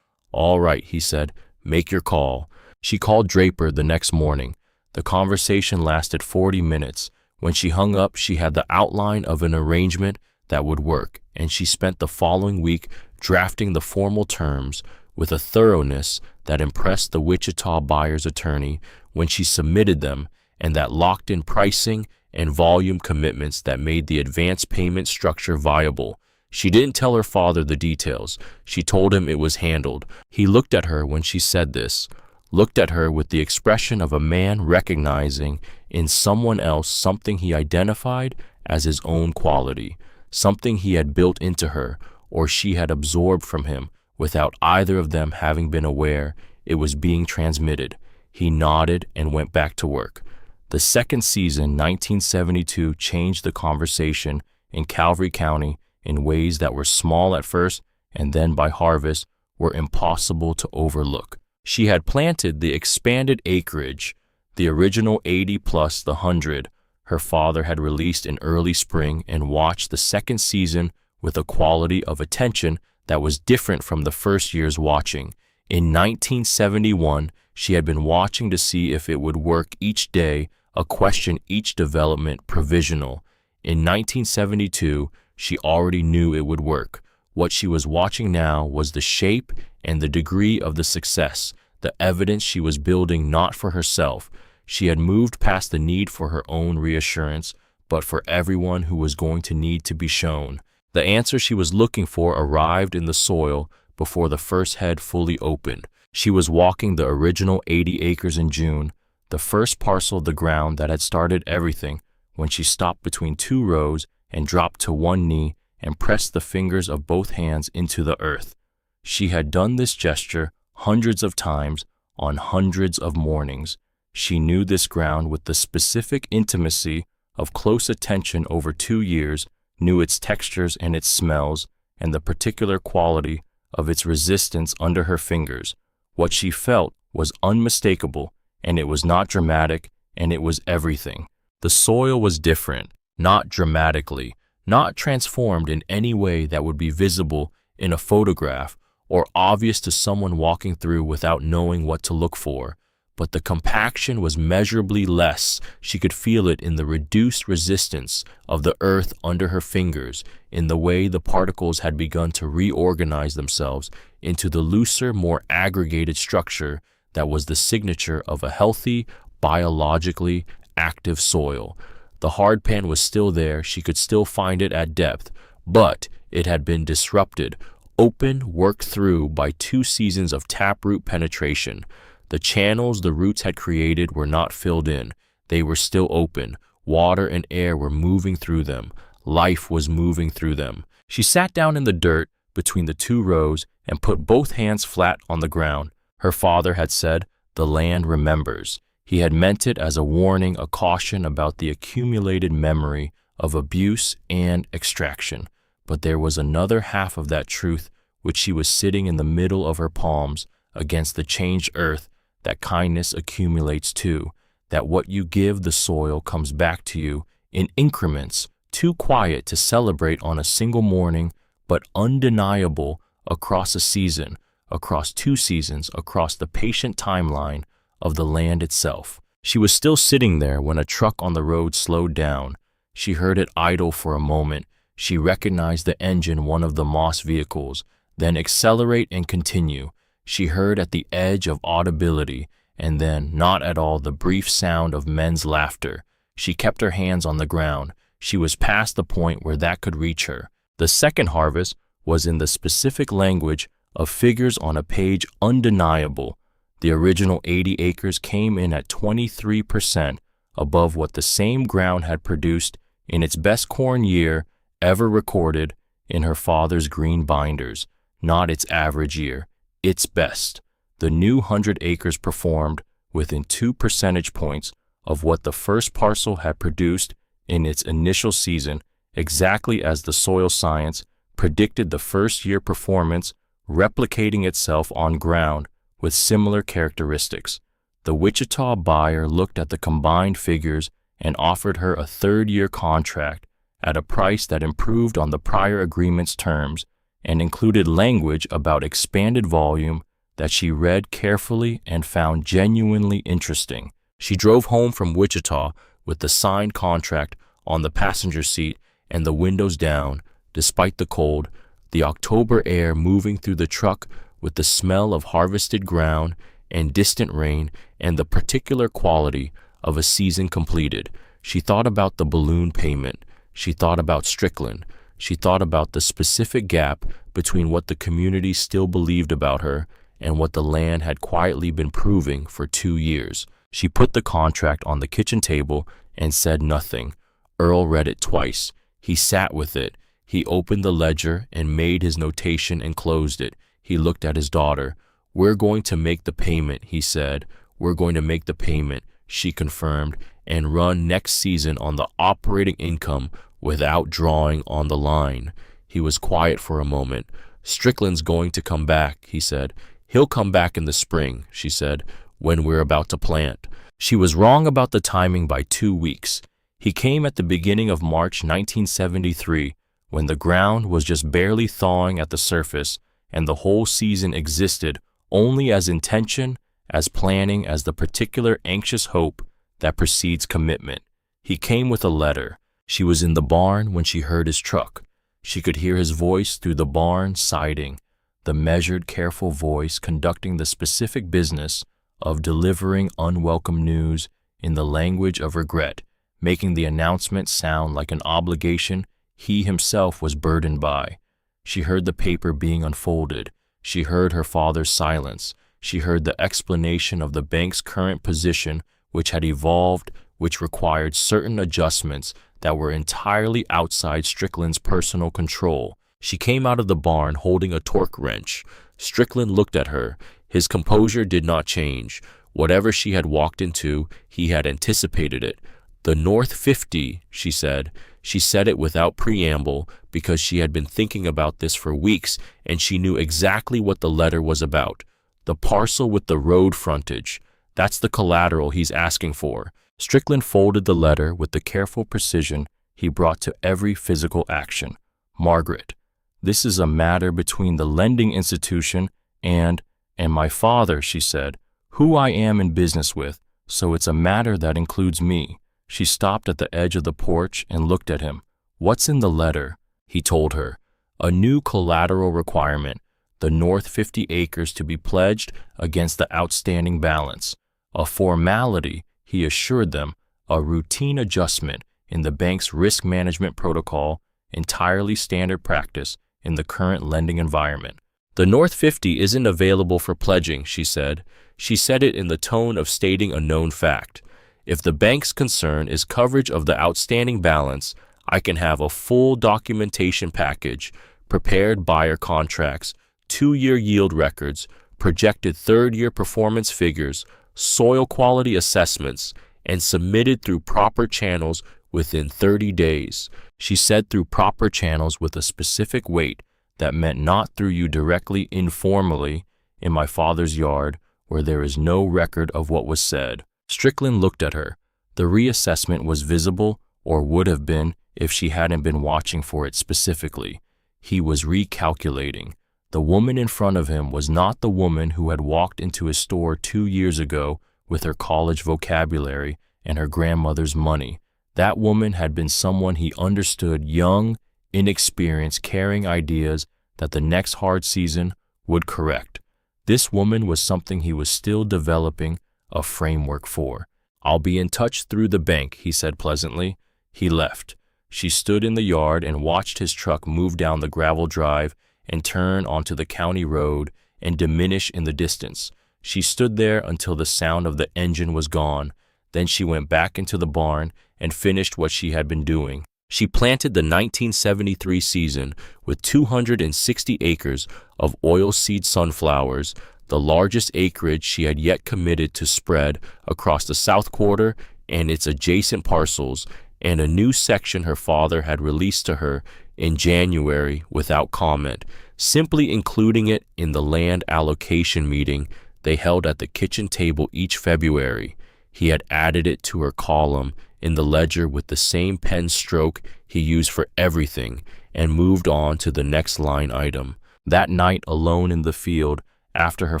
"All right," he said, "make your call." She called Draper the next morning. The conversation lasted 40 minutes. When she hung up, she had the outline of an arrangement that would work, and she spent the following week drafting the formal terms with a thoroughness that impressed the Wichita buyer's attorney when she submitted them, and that locked in pricing and volume commitments that made the advance payment structure viable. She didn't tell her father the details. She told him it was handled. He looked at her when she said this, looked at her with the expression of a man recognizing in someone else something he identified as his own quality. something he had built into her, or she had absorbed from him, without either of them having been aware it was being transmitted. He nodded and went back to work. The second season, 1972, changed the conversation in Calvary County in ways that were small at first and then by harvest were impossible to overlook. She had planted the expanded acreage, the original 80 plus the 100 her father had released in early spring, and watched the second season with a quality of attention that was different from the first year's watching. In 1971, she had been watching to see if it would work each day, a question each development provisional. In 1972, she already knew it would work. What she was watching now was the shape and the degree of the success, the evidence she was building not for herself. She had moved past the need for her own reassurance, but for everyone who was going to need to be shown. The answer she was looking for arrived in the soil before the first head fully opened. She was walking the original 80 acres in June, the first parcel of the ground that had started everything, when she stopped between two rows and dropped to one knee and pressed the fingers of both hands into the earth. She had done this gesture hundreds of times on hundreds of mornings. She knew this ground with the specific intimacy of close attention over 2 years, knew its textures and its smells, and the particular quality of its resistance under her fingers. What she felt was unmistakable, and it was not dramatic, and it was everything. The soil was different, not dramatically, not transformed in any way that would be visible in a photograph or obvious to someone walking through without knowing what to look for. But the compaction was measurably less. She could feel it in the reduced resistance of the earth under her fingers, in the way the particles had begun to reorganize themselves into the looser, more aggregated structure that was the signature of a healthy, biologically active soil. The hard pan was still there. She could still find it at depth, but it had been disrupted, opened, worked through by 2 seasons of taproot penetration. The channels the roots had created were not filled in. They were still open. Water and air were moving through them. Life was moving through them. She sat down in the dirt between the 2 rows and put both hands flat on the ground. Her father had said, "The land remembers." He had meant it as a warning, a caution about the accumulated memory of abuse and extraction. But there was another half of that truth which she was sitting in the middle of her palms against the changed earth, that kindness accumulates too, that what you give the soil comes back to you in increments, too quiet to celebrate on a single morning, but undeniable across a season, across 2 seasons, across the patient timeline of the land itself. She was still sitting there when a truck on the road slowed down. She heard it idle for a moment. She recognized the engine, one of the Moss vehicles, then accelerate and continue. She heard at the edge of audibility, and then not at all the brief sound of men's laughter. She kept her hands on the ground. She was past the point where that could reach her. The second harvest was in the specific language of figures on a page undeniable. The original 80 acres came in at 23% above what the same ground had produced in its best corn year ever recorded in her father's green binders. Not its average year, its best. The new 100 acres performed within 2 percentage points of what the first parcel had produced in its initial season, exactly as the soil science predicted the first year performance, replicating itself on ground with similar characteristics. The Wichita buyer looked at the combined figures and offered her a 3rd-year contract at a price that improved on the prior agreement's terms and included language about expanded volume that she read carefully and found genuinely interesting. She drove home from Wichita with the signed contract on the passenger seat and the windows down, despite the cold, the October air moving through the truck with the smell of harvested ground and distant rain and the particular quality of a season completed. She thought about the balloon payment. She thought about Strickland. She thought about the specific gap between what the community still believed about her and what the land had quietly been proving for 2 years. She put the contract on the kitchen table and said nothing. Earl read it twice. He sat with it. He opened the ledger and made his notation and closed it. He looked at his daughter. "We're going to make the payment," he said. "We're going to make the payment," she confirmed, "and run next season on the operating income without drawing on the line." He was quiet for a moment. "Strickland's going to come back," he said. "He'll come back in the spring," she said, "when we're about to plant." She was wrong about the timing by 2 weeks. He came at the beginning of March 1973, when the ground was just barely thawing at the surface, and the whole season existed only as intention, as planning, as the particular anxious hope that precedes commitment. He came with a letter. She was in the barn when she heard his truck. She could hear his voice through the barn siding, the measured, careful voice conducting the specific business of delivering unwelcome news in the language of regret, making the announcement sound like an obligation he himself was burdened by. She heard the paper being unfolded. She heard her father's silence. She heard the explanation of the bank's current position, which had evolved, which required certain adjustments that were entirely outside Strickland's personal control. She came out of the barn holding a torque wrench. Strickland looked at her. His composure did not change. Whatever she had walked into, he had anticipated it. "The North 50, she said. She said it without preamble because she had been thinking about this for weeks and she knew exactly what the letter was about. The parcel with the road frontage. That's the collateral he's asking for." Strickland folded the letter with the careful precision he brought to every physical action. "Margaret, this is a matter between the lending institution and my father," she said, "who I am in business with, so it's a matter that includes me." She stopped at the edge of the porch and looked at him. "What's in the letter?" He told her. "A new collateral requirement, the North 50 acres to be pledged against the outstanding balance. A formality," he assured them, "a routine adjustment in the bank's risk management protocol, entirely standard practice in the current lending environment." "The North 50 isn't available for pledging," she said. She said it in the tone of stating a known fact. "If the bank's concern is coverage of the outstanding balance, I can have a full documentation package, prepared buyer contracts, 2-year yield records, projected 3rd-year performance figures, soil quality assessments, and submitted through proper channels within 30 days. She said through proper channels with a specific weight that meant not through you directly, informally, in my father's yard, where there is no record of what was said." Strickland looked at her. The reassessment was visible, or would have been if she hadn't been watching for it specifically. He was recalculating. The woman in front of him was not the woman who had walked into his store 2 years ago with her college vocabulary and her grandmother's money. That woman had been someone he understood, young, inexperienced, carrying ideas that the next hard season would correct. This woman was something he was still developing a framework for. "I'll be in touch through the bank," he said pleasantly. He left. She stood in the yard and watched his truck move down the gravel drive and turn onto the county road and diminish in the distance. She stood there until the sound of the engine was gone. Then she went back into the barn and finished what she had been doing. She planted the 1973 season with 260 acres of oilseed sunflowers, the largest acreage she had yet committed to spread across the South Quarter and its adjacent parcels, and a new section her father had released to her in January without comment, simply including it in the land allocation meeting they held at the kitchen table each February. He had added it to her column in the ledger with the same pen stroke he used for everything, and moved on to the next line item. That night, alone in the field, after her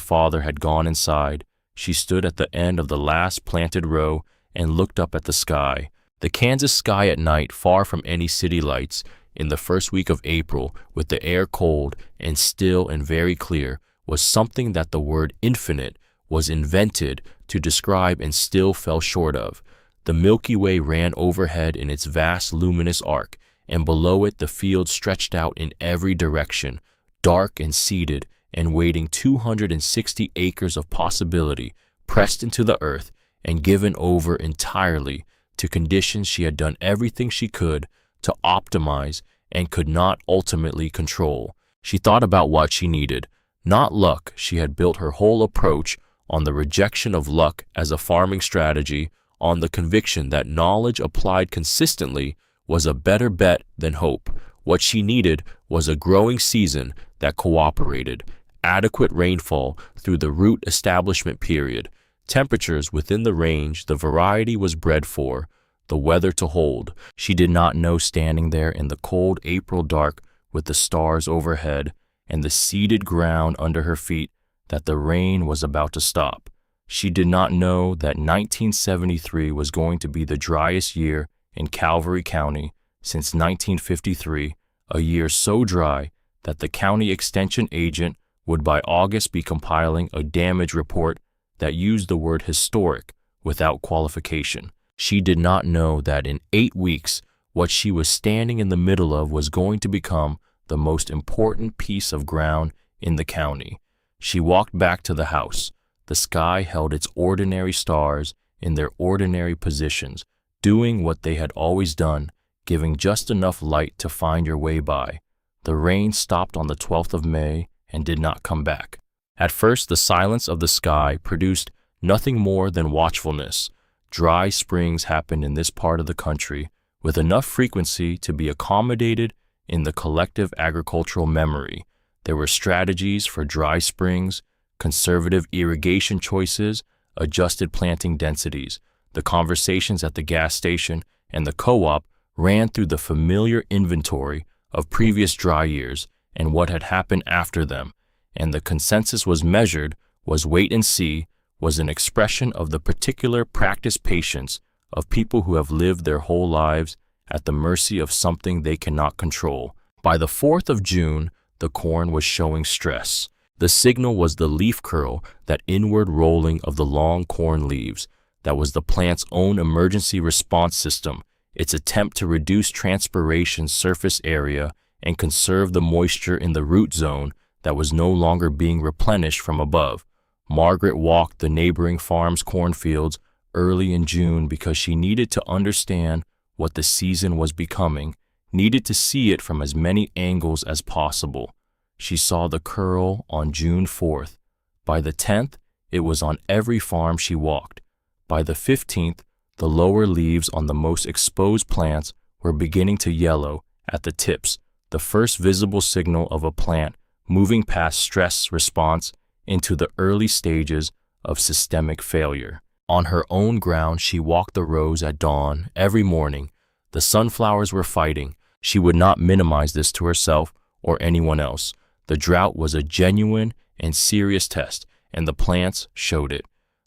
father had gone inside, she stood at the end of the last planted row and looked up at the sky. The Kansas sky at night, far from any city lights, in the first week of April, with the air cold and still and very clear, was something that the word infinite was invented to describe and still fell short of. The Milky Way ran overhead in its vast luminous arc, and below it the field stretched out in every direction, dark and seated, and waiting 260 acres of possibility, pressed into the earth and given over entirely to conditions she had done everything she could to optimize and could not ultimately control. She thought about what she needed, not luck. She had built her whole approach on the rejection of luck as a farming strategy, on the conviction that knowledge applied consistently was a better bet than hope. What she needed was a growing season that cooperated, adequate rainfall through the root establishment period, temperatures within the range the variety was bred for, the weather to hold. She did not know, standing there in the cold April dark with the stars overhead and the seeded ground under her feet, that the rain was about to stop. She did not know that 1973 was going to be the driest year in Calvary County since 1953, a year so dry that the county extension agent would by August be compiling a damage report that used the word historic without qualification. She did not know that in 8 weeks, what she was standing in the middle of was going to become the most important piece of ground in the county. She walked back to the house. The sky held its ordinary stars in their ordinary positions, doing what they had always done, giving just enough light to find your way by. The rain stopped on the 12th of May and did not come back. At first, the silence of the sky produced nothing more than watchfulness. Dry springs happened in this part of the country with enough frequency to be accommodated in the collective agricultural memory. There were strategies for dry springs, conservative irrigation choices, adjusted planting densities. The conversations at the gas station and the co-op ran through the familiar inventory of previous dry years and what had happened after them, and the consensus was measured, was wait and see, was an expression of the particular practiced patience of people who have lived their whole lives at the mercy of something they cannot control. By the 4th of June, the corn was showing stress. The signal was the leaf curl, that inward rolling of the long corn leaves. That was the plant's own emergency response system, its attempt to reduce transpiration surface area and conserve the moisture in the root zone that was no longer being replenished from above. Margaret walked the neighboring farm's cornfields early in June because she needed to understand what the season was becoming, needed to see it from as many angles as possible. She saw the curl on June 4th. By the 10th, it was on every farm she walked. By the 15th, the lower leaves on the most exposed plants were beginning to yellow at the tips, the first visible signal of a plant moving past stress response into the early stages of systemic failure. On her own ground, she walked the rows at dawn every morning. The sunflowers were fighting. She would not minimize this to herself or anyone else. The drought was a genuine and serious test, and the plants showed it.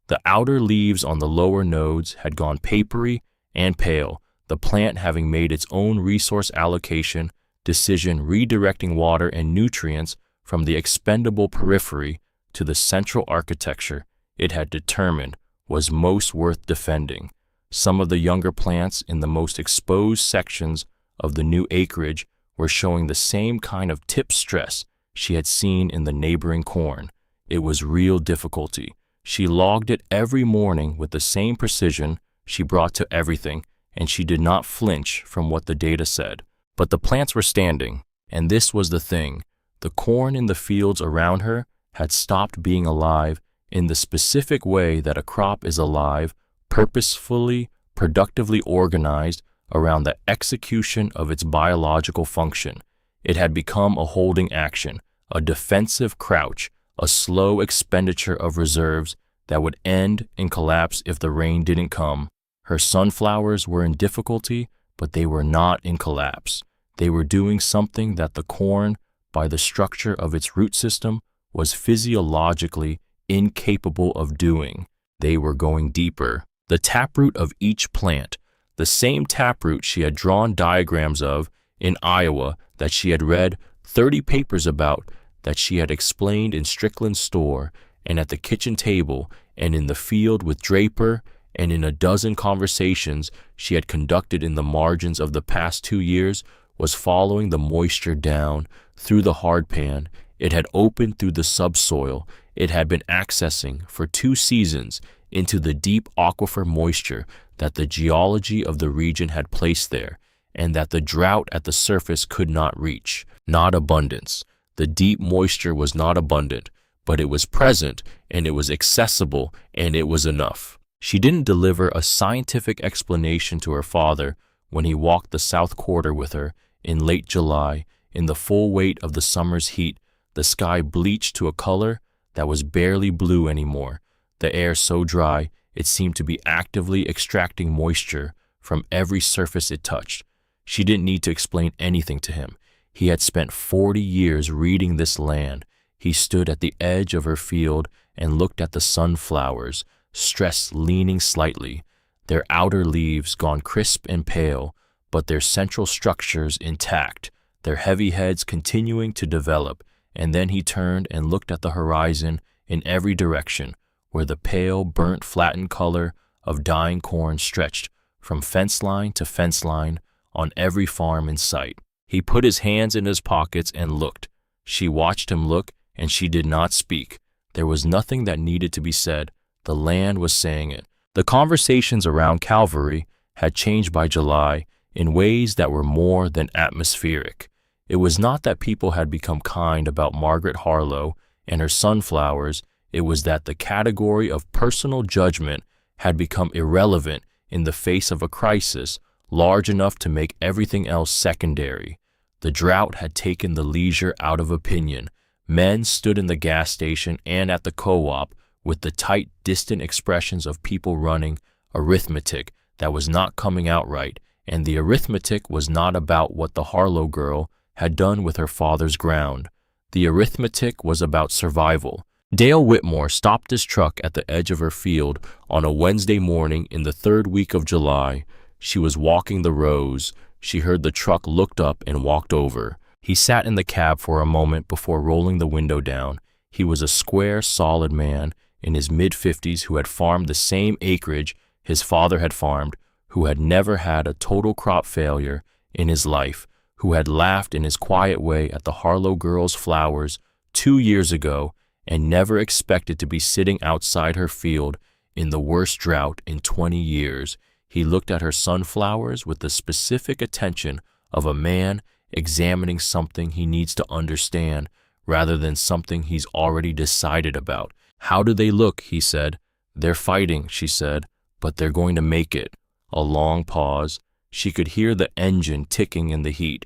The outer leaves on the lower nodes had gone papery and pale, the plant having made its own resource allocation decision, redirecting water and nutrients from the expendable periphery to the central architecture it had determined was most worth defending. Some of the younger plants in the most exposed sections of the new acreage were showing the same kind of tip stress she had seen in the neighboring corn. It was real difficulty. She logged it every morning with the same precision she brought to everything, and she did not flinch from what the data said. But the plants were standing, and this was the thing. The corn in the fields around her had stopped being alive in the specific way that a crop is alive, purposefully, productively organized around the execution of its biological function. It had become a holding action, a defensive crouch, a slow expenditure of reserves that would end in collapse if the rain didn't come. Her sunflowers were in difficulty, but they were not in collapse. They were doing something that the corn, by the structure of its root system, was physiologically incapable of doing. They were going deeper. The taproot of each plant, the same taproot she had drawn diagrams of in Iowa, that she had read 30 papers about, that she had explained in Strickland's store and at the kitchen table and in the field with Draper and in a dozen conversations she had conducted in the margins of the past 2 years, was following the moisture down through the hardpan. It had opened through the subsoil. It had been accessing for 2 seasons into the deep aquifer moisture that the geology of the region had placed there, and that the drought at the surface could not reach. Not abundance. The deep moisture was not abundant, but it was present, and it was accessible, and it was enough. She didn't deliver a scientific explanation to her father when he walked the South Quarter with her in late July, in the full weight of the summer's heat, the sky bleached to a color that was barely blue anymore, the air so dry it seemed to be actively extracting moisture from every surface it touched. She didn't need to explain anything to him. He had spent 40 years reading this land. He stood at the edge of her field and looked at the sunflowers, stressed leaning slightly, their outer leaves gone crisp and pale, but their central structures intact, their heavy heads continuing to develop. And then he turned and looked at the horizon in every direction, where the pale, burnt, flattened color of dying corn stretched from fence line to fence line on every farm in sight. He put his hands in his pockets and looked. She watched him look, and she did not speak. There was nothing that needed to be said. The land was saying it. The conversations around Calvary had changed by July in ways that were more than atmospheric. It was not that people had become kind about Margaret Harlow and her sunflowers. It was that the category of personal judgment had become irrelevant in the face of a crisis large enough to make everything else secondary. The drought had taken the leisure out of opinion. Men stood in the gas station and at the co-op with the tight, distant expressions of people running arithmetic that was not coming out right, and the arithmetic was not about what the Harlow girl had done with her father's ground. The arithmetic was about survival. Dale Whitmore stopped his truck at the edge of her field on a Wednesday morning in the third week of July. She was walking the rows. She heard the truck, looked up, and walked over. He sat in the cab for a moment before rolling the window down. He was a square, solid man in his mid-50s who had farmed the same acreage his father had farmed, who had never had a total crop failure in his life, who had laughed in his quiet way at the Harlow girl's flowers 2 years ago and never expected to be sitting outside her field in the worst drought in 20 years. He looked at her sunflowers with the specific attention of a man examining something he needs to understand rather than something he's already decided about. "How do they look?" he said. "They're fighting," she said, "but they're going to make it." A long pause. She could hear the engine ticking in the heat.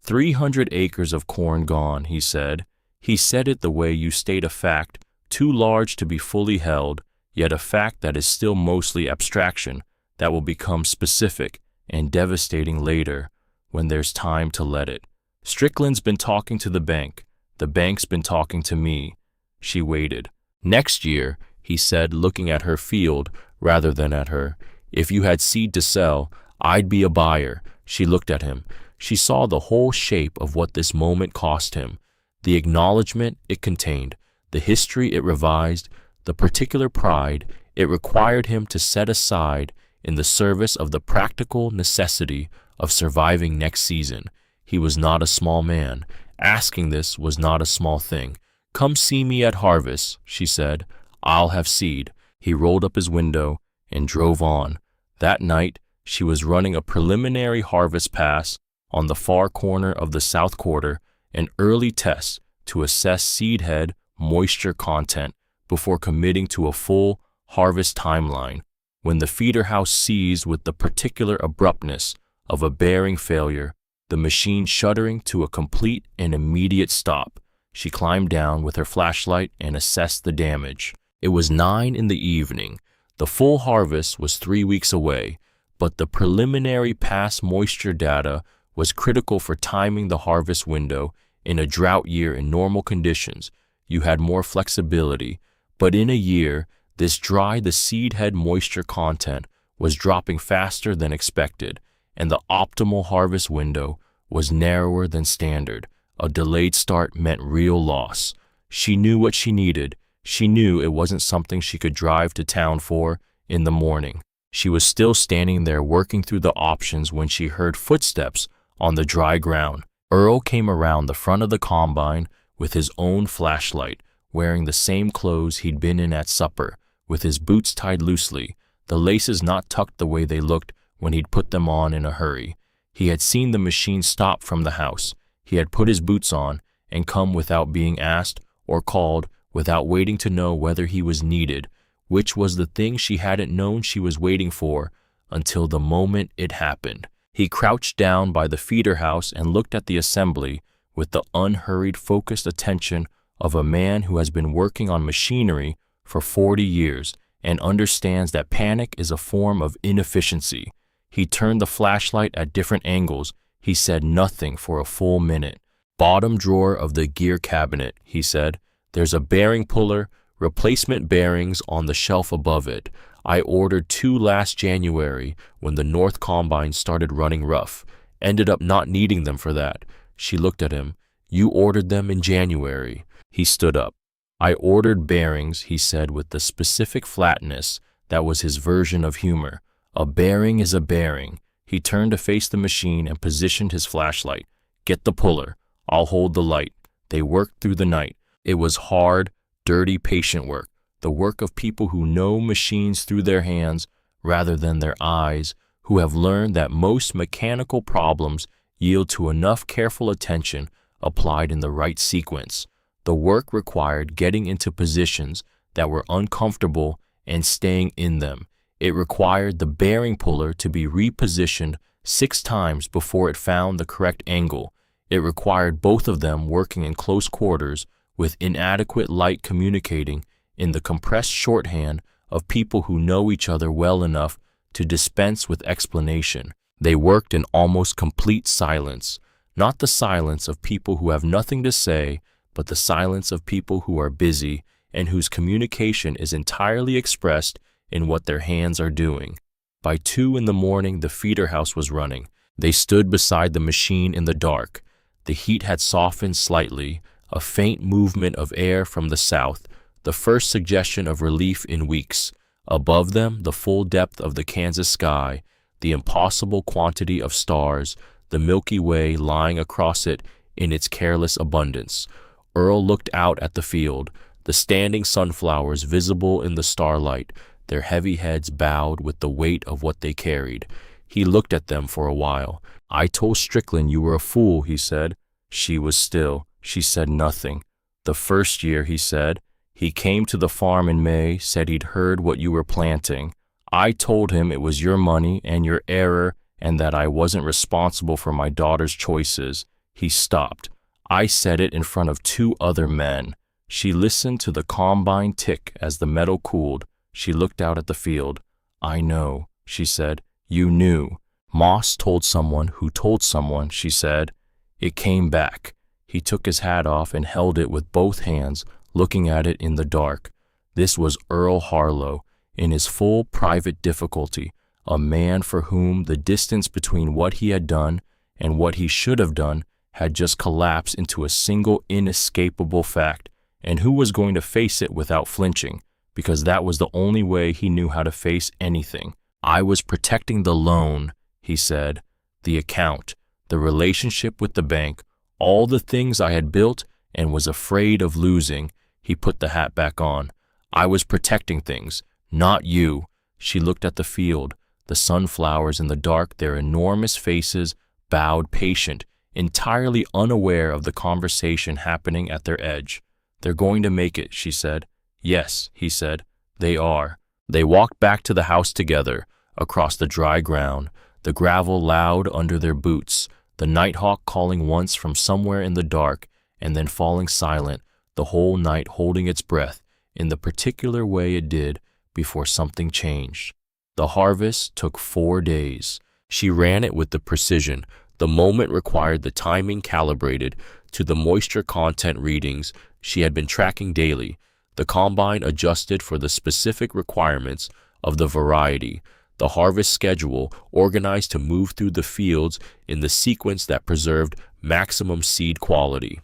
300 acres of corn gone, he said. He said it the way you state a fact, too large to be fully held, yet a fact that is still mostly abstraction, that will become specific and devastating later when there's time to let it. "Strickland's been talking to the bank. The bank's been talking to me." She waited. "Next year," he said, looking at her field rather than at her, "if you had seed to sell, I'd be a buyer." She looked at him. She saw the whole shape of what this moment cost him, the acknowledgement it contained, the history it revised, the particular pride it required him to set aside in the service of the practical necessity of surviving next season. He was not a small man. Asking this was not a small thing. "Come see me at harvest," she said. "I'll have seed." He rolled up his window and drove on. That night, she was running a preliminary harvest pass on the far corner of the South Quarter, an early test to assess seed head moisture content before committing to a full harvest timeline. When the feeder house seized with the particular abruptness of a bearing failure, the machine shuddering to a complete and immediate stop, she climbed down with her flashlight and assessed the damage. It was 9 in the evening. The full harvest was 3 weeks away, but the preliminary past moisture data was critical for timing the harvest window. In a drought year in normal conditions, you had more flexibility, but in a year this dry, the seed head moisture content was dropping faster than expected, and the optimal harvest window was narrower than standard. A delayed start meant real loss. She knew what she needed. She knew it wasn't something she could drive to town for in the morning. She was still standing there working through the options when she heard footsteps on the dry ground. Earl came around the front of the combine with his own flashlight, wearing the same clothes he'd been in at supper, with his boots tied loosely, the laces not tucked the way they looked when he'd put them on in a hurry. He had seen the machine stop from the house. He had put his boots on and come without being asked or called, without waiting to know whether he was needed, which was the thing she hadn't known she was waiting for until the moment it happened. He crouched down by the feeder house and looked at the assembly with the unhurried, focused attention of a man who has been working on machinery for 40 years and understands that panic is a form of inefficiency. He turned the flashlight at different angles. He said nothing for a full minute. "Bottom drawer of the gear cabinet," he said. "There's a bearing puller, replacement bearings on the shelf above it. I ordered 2 last January when the North Combine started running rough. Ended up not needing them for that." She looked at him. "You ordered them in January." He stood up. "I ordered bearings," he said with the specific flatness that was his version of humor. "A bearing is a bearing." He turned to face the machine and positioned his flashlight. "Get the puller. I'll hold the light." They worked through the night. It was hard, dirty, patient work, the work of people who know machines through their hands rather than their eyes, who have learned that most mechanical problems yield to enough careful attention applied in the right sequence. The work required getting into positions that were uncomfortable and staying in them. It required the bearing puller to be repositioned 6 times before it found the correct angle. It required both of them working in close quarters with inadequate light, communicating in the compressed shorthand of people who know each other well enough to dispense with explanation. They worked in almost complete silence, not the silence of people who have nothing to say, but the silence of people who are busy and whose communication is entirely expressed in what their hands are doing. By 2 in the morning, the feeder house was running. They stood beside the machine in the dark. The heat had softened slightly, a faint movement of air from the south, the first suggestion of relief in weeks. Above them, the full depth of the Kansas sky, the impossible quantity of stars, the Milky Way lying across it in its careless abundance. Earl looked out at the field, the standing sunflowers visible in the starlight, their heavy heads bowed with the weight of what they carried. He looked at them for a while. "I told Strickland you were a fool," he said. She was still. She said nothing. "The first year," he said. "He came to the farm in May, said he'd heard what you were planting. I told him it was your money and your error and that I wasn't responsible for my daughter's choices." He stopped. "I said it in front of 2 other men." She listened to the combine tick as the metal cooled. She looked out at the field. "I know," she said. "You knew." "Moss told someone who told someone," she said. It came back. He took his hat off and held it with both hands, looking at it in the dark. This was Earl Harlow, in his full private difficulty, a man for whom the distance between what he had done and what he should have done had just collapsed into a single inescapable fact, and who was going to face it without flinching, because that was the only way he knew how to face anything. "I was protecting the loan," he said, "the account, the relationship with the bank, all the things I had built and was afraid of losing." He put the hat back on. "I was protecting things, not you." She looked at the field, the sunflowers in the dark, their enormous faces bowed, patient, entirely unaware of the conversation happening at their edge. "They're going to make it," she said. "Yes," he said, "they are." They walked back to the house together, across the dry ground, the gravel loud under their boots, the nighthawk calling once from somewhere in the dark and then falling silent, the whole night holding its breath in the particular way it did before something changed. The harvest took 4 days. She ran it with the precision. The moment required the timing calibrated to the moisture content readings she had been tracking daily. The combine adjusted for the specific requirements of the variety. The harvest schedule organized to move through the fields in the sequence that preserved maximum seed quality.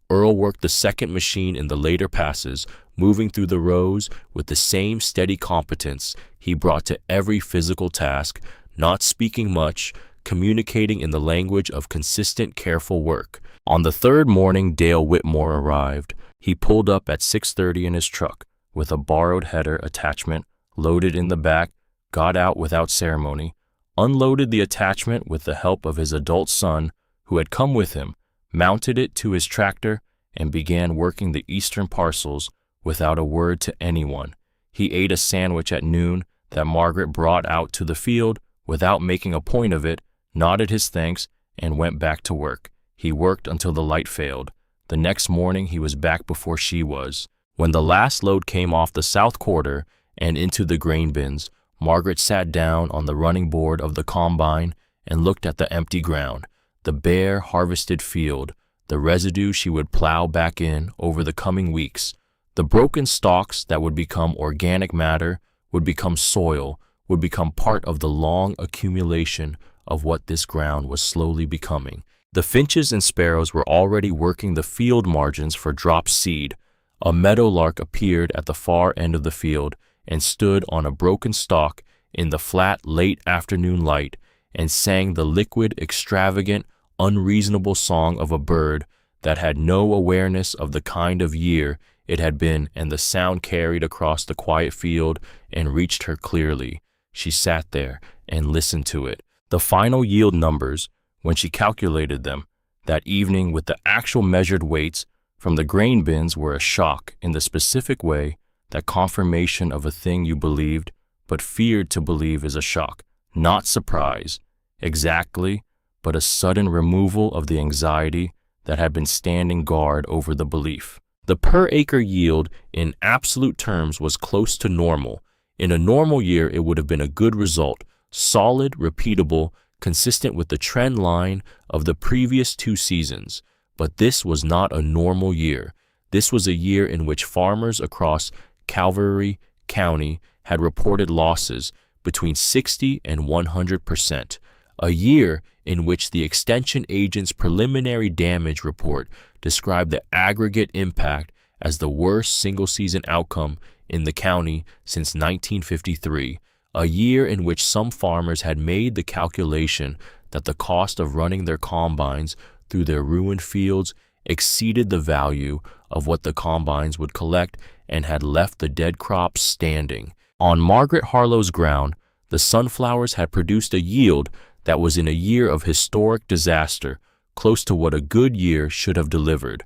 Earl worked the second machine in the later passes, moving through the rows with the same steady competence he brought to every physical task, not speaking much, communicating in the language of consistent, careful work. On the 3rd morning, Dale Whitmore arrived. He pulled up at 6:30 in his truck with a borrowed header attachment loaded in the back, got out without ceremony. unloaded the attachment with the help of his adult son, who had come with him, mounted it to his tractor, and began working the eastern parcels without a word to anyone. He ate a sandwich at noon that Margaret brought out to the field without making a point of it, nodded his thanks, and went back to work. He worked until the light failed. The next morning he was back before she was. When the last load came off the south quarter and into the grain bins, Margaret sat down on the running board of the combine and looked at the empty ground, the bare, harvested field, the residue she would plow back in over the coming weeks. The broken stalks that would become organic matter, would become soil, would become part of the long accumulation of what this ground was slowly becoming. The finches and sparrows were already working the field margins for drop seed. A meadowlark appeared at the far end of the field and stood on a broken stalk in the flat late afternoon light and sang the liquid, extravagant, unreasonable song of a bird that had no awareness of the kind of year it had been, and the sound carried across the quiet field and reached her clearly. She sat there and listened to it. The final yield numbers, when she calculated them that evening with the actual measured weights from the grain bins, were a shock in the specific way that confirmation of a thing you believed but feared to believe is a shock, not surprise, exactly, but a sudden removal of the anxiety that had been standing guard over the belief. The per-acre yield in absolute terms was close to normal. In a normal year, it would have been a good result, solid, repeatable, consistent with the trend line of the previous 2 seasons. But this was not a normal year. This was a year in which farmers across Calvary County had reported losses between 60 and 100%. A year in which the extension agent's preliminary damage report described the aggregate impact as the worst single-season outcome in the county since 1953. A year in which some farmers had made the calculation that the cost of running their combines through their ruined fields exceeded the value of what the combines would collect and had left the dead crops standing. On Margaret Harlow's ground, the sunflowers had produced a yield that was in a year of historic disaster, close to what a good year should have delivered.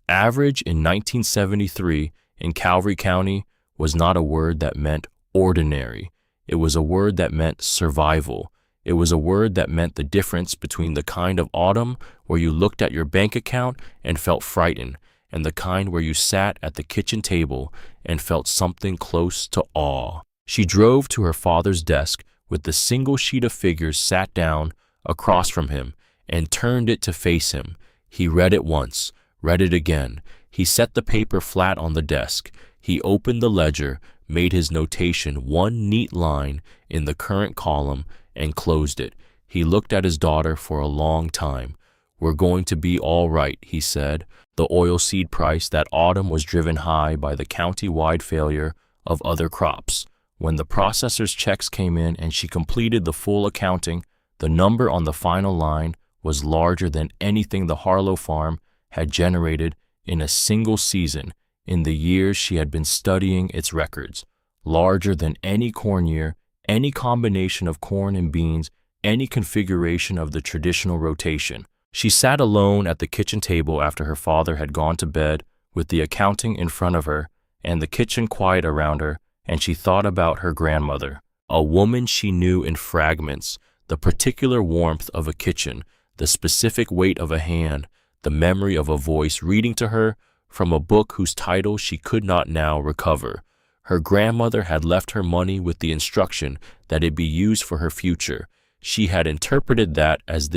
Average in 1973 in Calvary County was not a word that meant ordinary. It was a word that meant survival. It was a word that meant the difference between the kind of autumn where you looked at your bank account and felt frightened, and the kind where you sat at the kitchen table and felt something close to awe. She drove to her father's desk with the single sheet of figures sat down across from him and turned it to face him. He read it once, read it again. He set the paper flat on the desk. He opened the ledger, made his notation one neat line in the current column, and closed it. He looked at his daughter for a long time. "We're going to be all right," he said. The oilseed price that autumn was driven high by the county-wide failure of other crops. When the processor's checks came in and she completed the full accounting, the number on the final line was larger than anything the Harlow farm had generated in a single season in the years she had been studying its records, larger than any corn year, any combination of corn and beans, any configuration of the traditional rotation. She sat alone at the kitchen table after her father had gone to bed with the accounting in front of her and the kitchen quiet around her, and she thought about her grandmother, a woman she knew in fragments, the particular warmth of a kitchen, the specific weight of a hand, the memory of a voice reading to her from a book whose title she could not now recover. Her grandmother had left her money with the instruction that it be used for her future. She had interpreted that as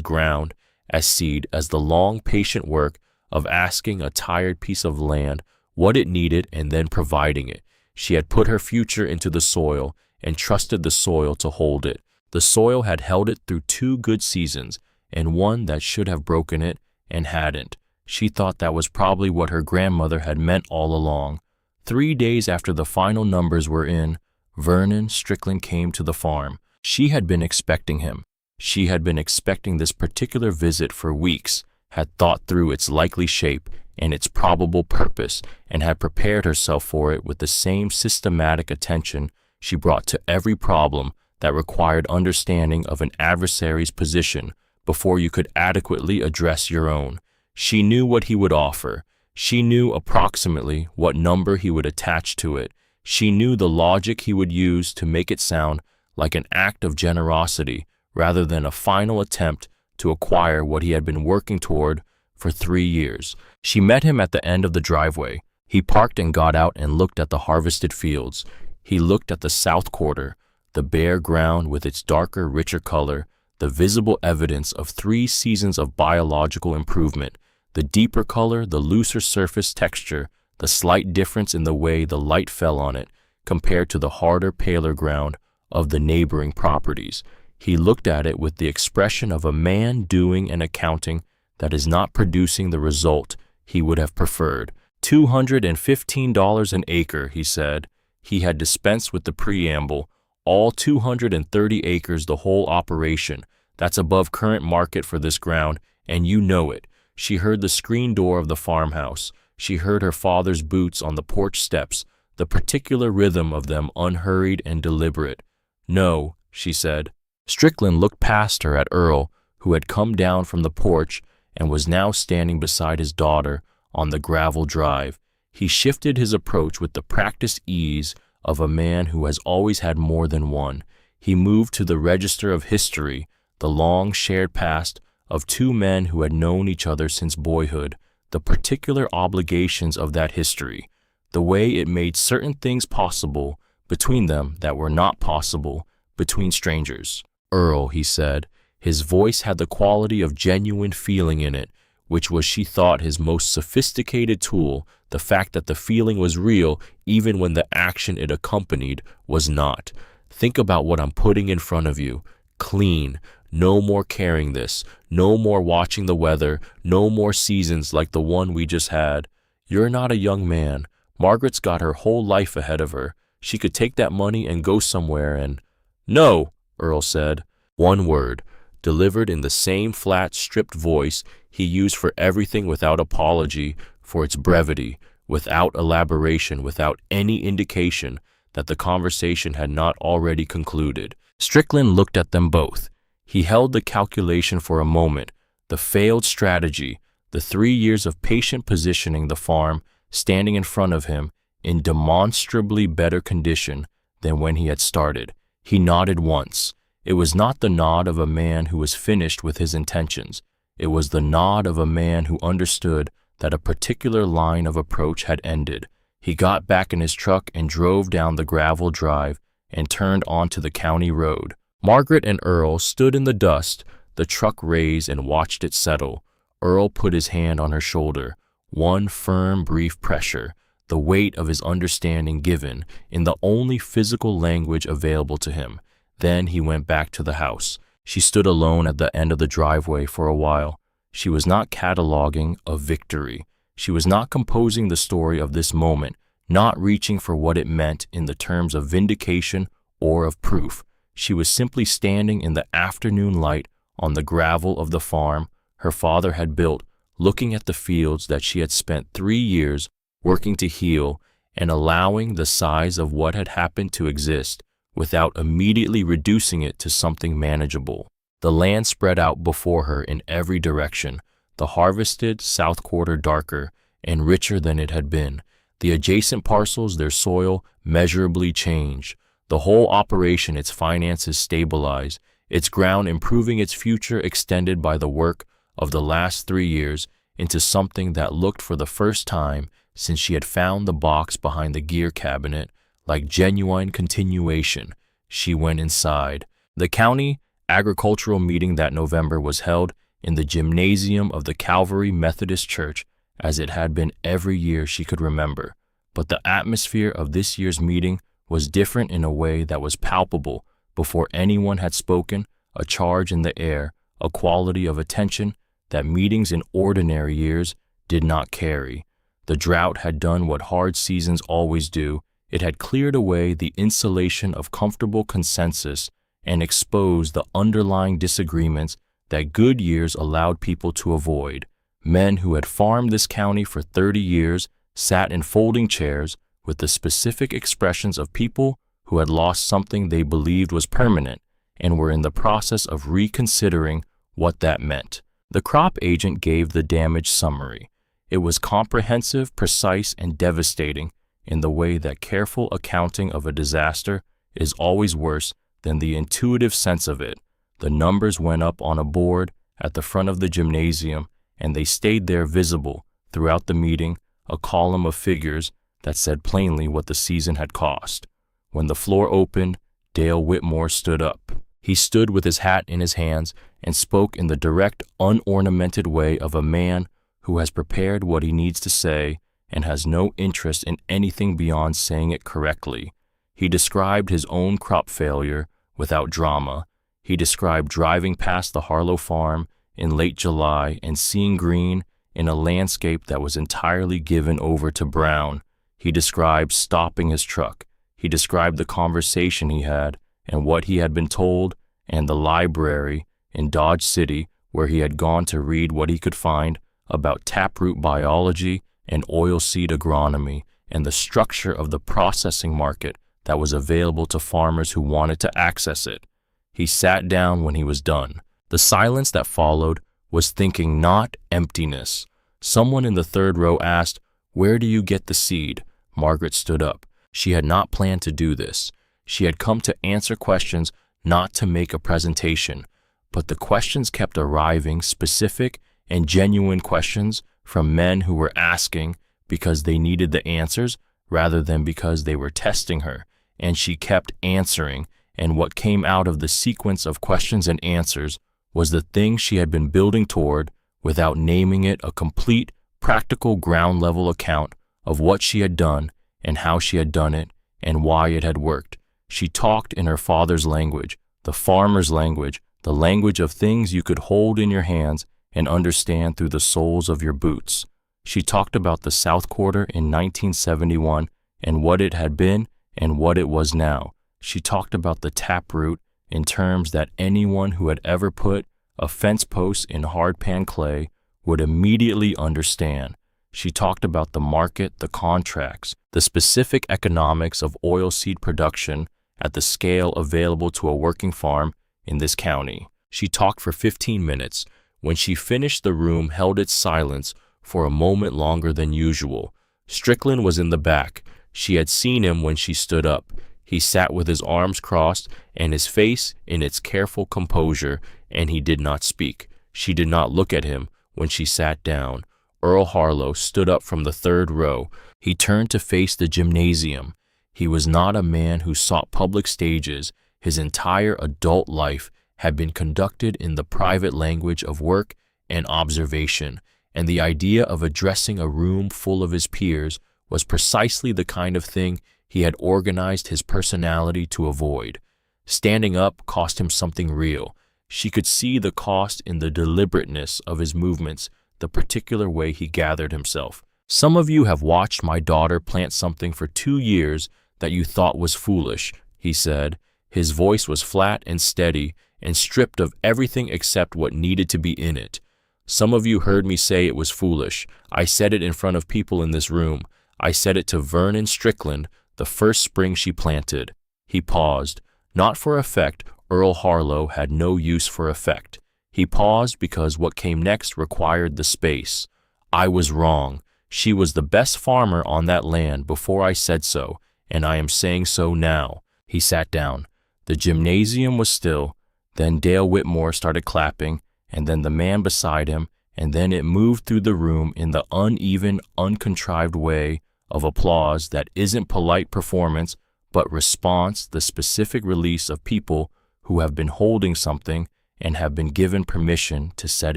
ground, as seed, as the long, patient work of asking a tired piece of land what it needed and then providing it. She had put her future into the soil and trusted the soil to hold it. The soil had held it through 2 good seasons and one that should have broken it and hadn't. She thought that was probably what her grandmother had meant all along. 3 days after the final numbers were in, Vernon Strickland came to the farm. She had been expecting him. She had been expecting this particular visit for weeks, had thought through its likely shape and its probable purpose, and had prepared herself for it with the same systematic attention she brought to every problem that required understanding of an adversary's position before you could adequately address your own. She knew what he would offer. She knew approximately what number he would attach to it. She knew the logic he would use to make it sound like an act of generosity rather than a final attempt to acquire what he had been working toward for 3 years. She met him at the end of the driveway. He parked and got out and looked at the harvested fields. He looked at the south quarter, the bare ground with its darker, richer color, the visible evidence of 3 seasons of biological improvement, the deeper color, the looser surface texture, the slight difference in the way the light fell on it compared to the harder, paler ground of the neighboring properties. He looked at it with the expression of a man doing an accounting that is not producing the result he would have preferred. $215 an acre, he said. He had dispensed with the preamble. All 230 acres, the whole operation. That's above current market for this ground, and you know it. She heard the screen door of the farmhouse. She heard her father's boots on the porch steps, the particular rhythm of them unhurried and deliberate. No, she said. Strickland looked past her at Earl, who had come down from the porch and was now standing beside his daughter on the gravel drive. He shifted his approach with the practiced ease of a man who has always had more than one. He moved to the register of history, the long shared past of 2 men who had known each other since boyhood, the particular obligations of that history, the way it made certain things possible between them that were not possible between strangers. Earl, he said. His voice had the quality of genuine feeling in it, which was, she thought, his most sophisticated tool, the fact that the feeling was real even when the action it accompanied was not. Think about what I'm putting in front of you. Clean. No more carrying this. No more watching the weather. No more seasons like the one we just had. You're not a young man. Margaret's got her whole life ahead of her. She could take that money and go somewhere and— No, Earl said. One word, delivered in the same flat, stripped voice he used for everything, without apology for its brevity, without elaboration, without any indication that the conversation had not already concluded. Strickland looked at them both. He held the calculation for a moment, the failed strategy, the 3 years of patient positioning the farm standing in front of him in demonstrably better condition than when he had started. He nodded once. It was not the nod of a man who was finished with his intentions. It was the nod of a man who understood that a particular line of approach had ended. He got back in his truck and drove down the gravel drive and turned onto the county road. Margaret and Earl stood in the dust, the truck raised, and watched it settle. Earl put his hand on her shoulder. One firm, brief pressure, the weight of his understanding given in the only physical language available to him. Then he went back to the house. She stood alone at the end of the driveway for a while. She was not cataloging a victory. She was not composing the story of this moment, not reaching for what it meant in the terms of vindication or of proof. She was simply standing in the afternoon light on the gravel of the farm her father had built, looking at the fields that she had spent 3 years working to heal, and allowing the size of what had happened to exist without immediately reducing it to something manageable. The land spread out before her in every direction, the harvested south quarter darker and richer than it had been, the adjacent parcels their soil measurably changed, the whole operation its finances stabilized, its ground improving, its future extended by the work of the last 3 years into something that looked for the first time since she had found the box behind the gear cabinet like genuine continuation. She went inside. The county agricultural meeting that November was held in the gymnasium of the Calvary Methodist Church as it had been every year she could remember. But the atmosphere of this year's meeting was different in a way that was palpable before anyone had spoken, a charge in the air, a quality of attention that meetings in ordinary years did not carry. The drought had done what hard seasons always do. It had cleared away the insulation of comfortable consensus and exposed the underlying disagreements that good years allowed people to avoid. Men who had farmed this county for 30 years sat in folding chairs with the specific expressions of people who had lost something they believed was permanent and were in the process of reconsidering what that meant. The crop agent gave the damage summary. It was comprehensive, precise, and devastating in the way that careful accounting of a disaster is always worse than the intuitive sense of it. The numbers went up on a board at the front of the gymnasium, and they stayed there visible throughout the meeting, a column of figures that said plainly what the season had cost. When the floor opened, Dale Whitmore stood up. He stood with his hat in his hands and spoke in the direct, unornamented way of a man who has prepared what he needs to say and has no interest in anything beyond saying it correctly. He described his own crop failure without drama. He described driving past the Harlow farm in late July and seeing green in a landscape that was entirely given over to brown. He described stopping his truck. He described the conversation he had and what he had been told, and the library in Dodge City where he had gone to read what he could find about taproot biology and oilseed agronomy and the structure of the processing market that was available to farmers who wanted to access it. He sat down when he was done. The silence that followed was thinking, not emptiness. Someone in the third row asked, "Where do you get the seed?" Margaret stood up. She had not planned to do this. She had come to answer questions, not to make a presentation. But the questions kept arriving, specific and genuine questions from men who were asking because they needed the answers rather than because they were testing her. And she kept answering, and what came out of the sequence of questions and answers was the thing she had been building toward without naming it, a complete, practical ground-level account of what she had done and how she had done it and why it had worked. She talked in her father's language, the farmer's language, the language of things you could hold in your hands and understand through the soles of your boots. She talked about the South Quarter in 1971 and what it had been and what it was now. She talked about the taproot in terms that anyone who had ever put a fence post in hardpan clay would immediately understand. She talked about the market, the contracts, the specific economics of oilseed production at the scale available to a working farm in this county. She talked for 15 minutes. When she finished, the room held its silence for a moment longer than usual. Strickland was in the back. She had seen him when she stood up. He sat with his arms crossed and his face in its careful composure, and he did not speak. She did not look at him when she sat down. Earl Harlow stood up from the third row. He turned to face the gymnasium. He was not a man who sought public stages. His entire adult life had been conducted in the private language of work and observation, and the idea of addressing a room full of his peers was precisely the kind of thing he had organized his personality to avoid. Standing up cost him something real. She could see the cost in the deliberateness of his movements, the particular way he gathered himself. "Some of you have watched my daughter plant something for 2 years that you thought was foolish," he said. His voice was flat and steady and stripped of everything except what needed to be in it. "Some of you heard me say it was foolish. I said it in front of people in this room. I said it to Vernon Strickland the first spring she planted." He paused. Not for effect. Earl Harlow had no use for effect. He paused because what came next required the space. "I was wrong. She was the best farmer on that land before I said so, and I am saying so now." He sat down. The gymnasium was still. Then Dale Whitmore started clapping, and then the man beside him, and then it moved through the room in the uneven, uncontrived way of applause that isn't polite performance, but response, the specific release of people who have been holding something and have been given permission to set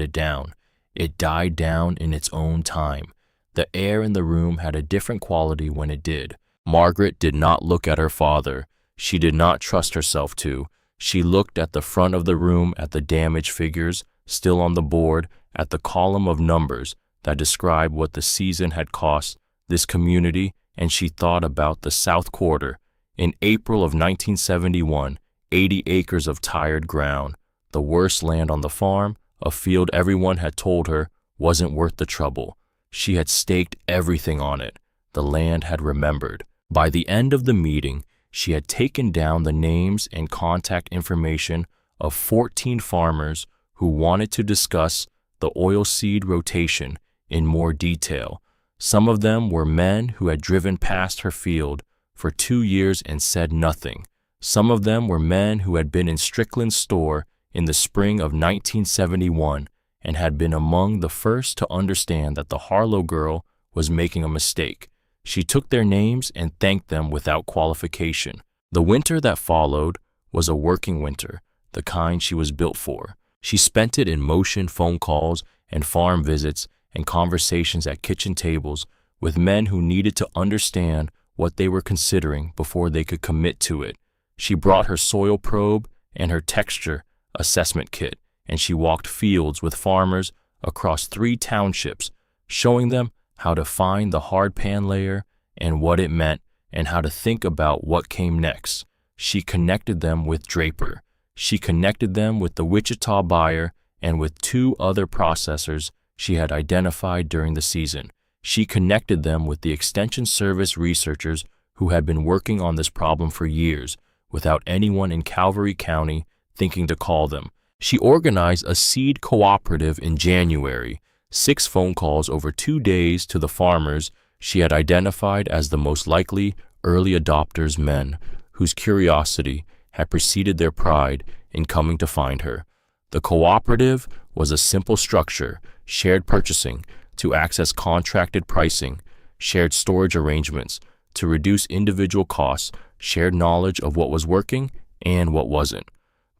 it down. It died down in its own time. The air in the room had a different quality when it did. Margaret did not look at her father. She did not trust herself to. She looked at the front of the room, at the damaged figures still on the board, at the column of numbers that described what the season had cost this community, and she thought about the South Quarter. In April of 1971, 80 acres of tired ground, the worst land on the farm, a field everyone had told her wasn't worth the trouble. She had staked everything on it. The land had remembered. By the end of the meeting, she had taken down the names and contact information of 14 farmers who wanted to discuss the oilseed rotation in more detail. Some of them were men who had driven past her field for 2 years and said nothing. Some of them were men who had been in Strickland's store in the spring of 1971 and had been among the first to understand that the Harlow girl was making a mistake. She took their names and thanked them without qualification. The winter that followed was a working winter, the kind she was built for. She spent it in motion, phone calls, and farm visits and conversations at kitchen tables with men who needed to understand what they were considering before they could commit to it. She brought her soil probe and her texture assessment kit, and she walked fields with farmers across 3 townships, showing them how to find the hard pan layer and what it meant and how to think about what came next. She connected them with Draper. She connected them with the Wichita buyer and with 2 other processors she had identified during the season. She connected them with the Extension Service researchers who had been working on this problem for years without anyone in Calvary County thinking to call them. She organized a seed cooperative in January, 6 phone calls over 2 days to the farmers she had identified as the most likely early adopters, men whose curiosity had preceded their pride in coming to find her. The cooperative was a simple structure: shared purchasing to access contracted pricing, shared storage arrangements to reduce individual costs, shared knowledge of what was working and what wasn't.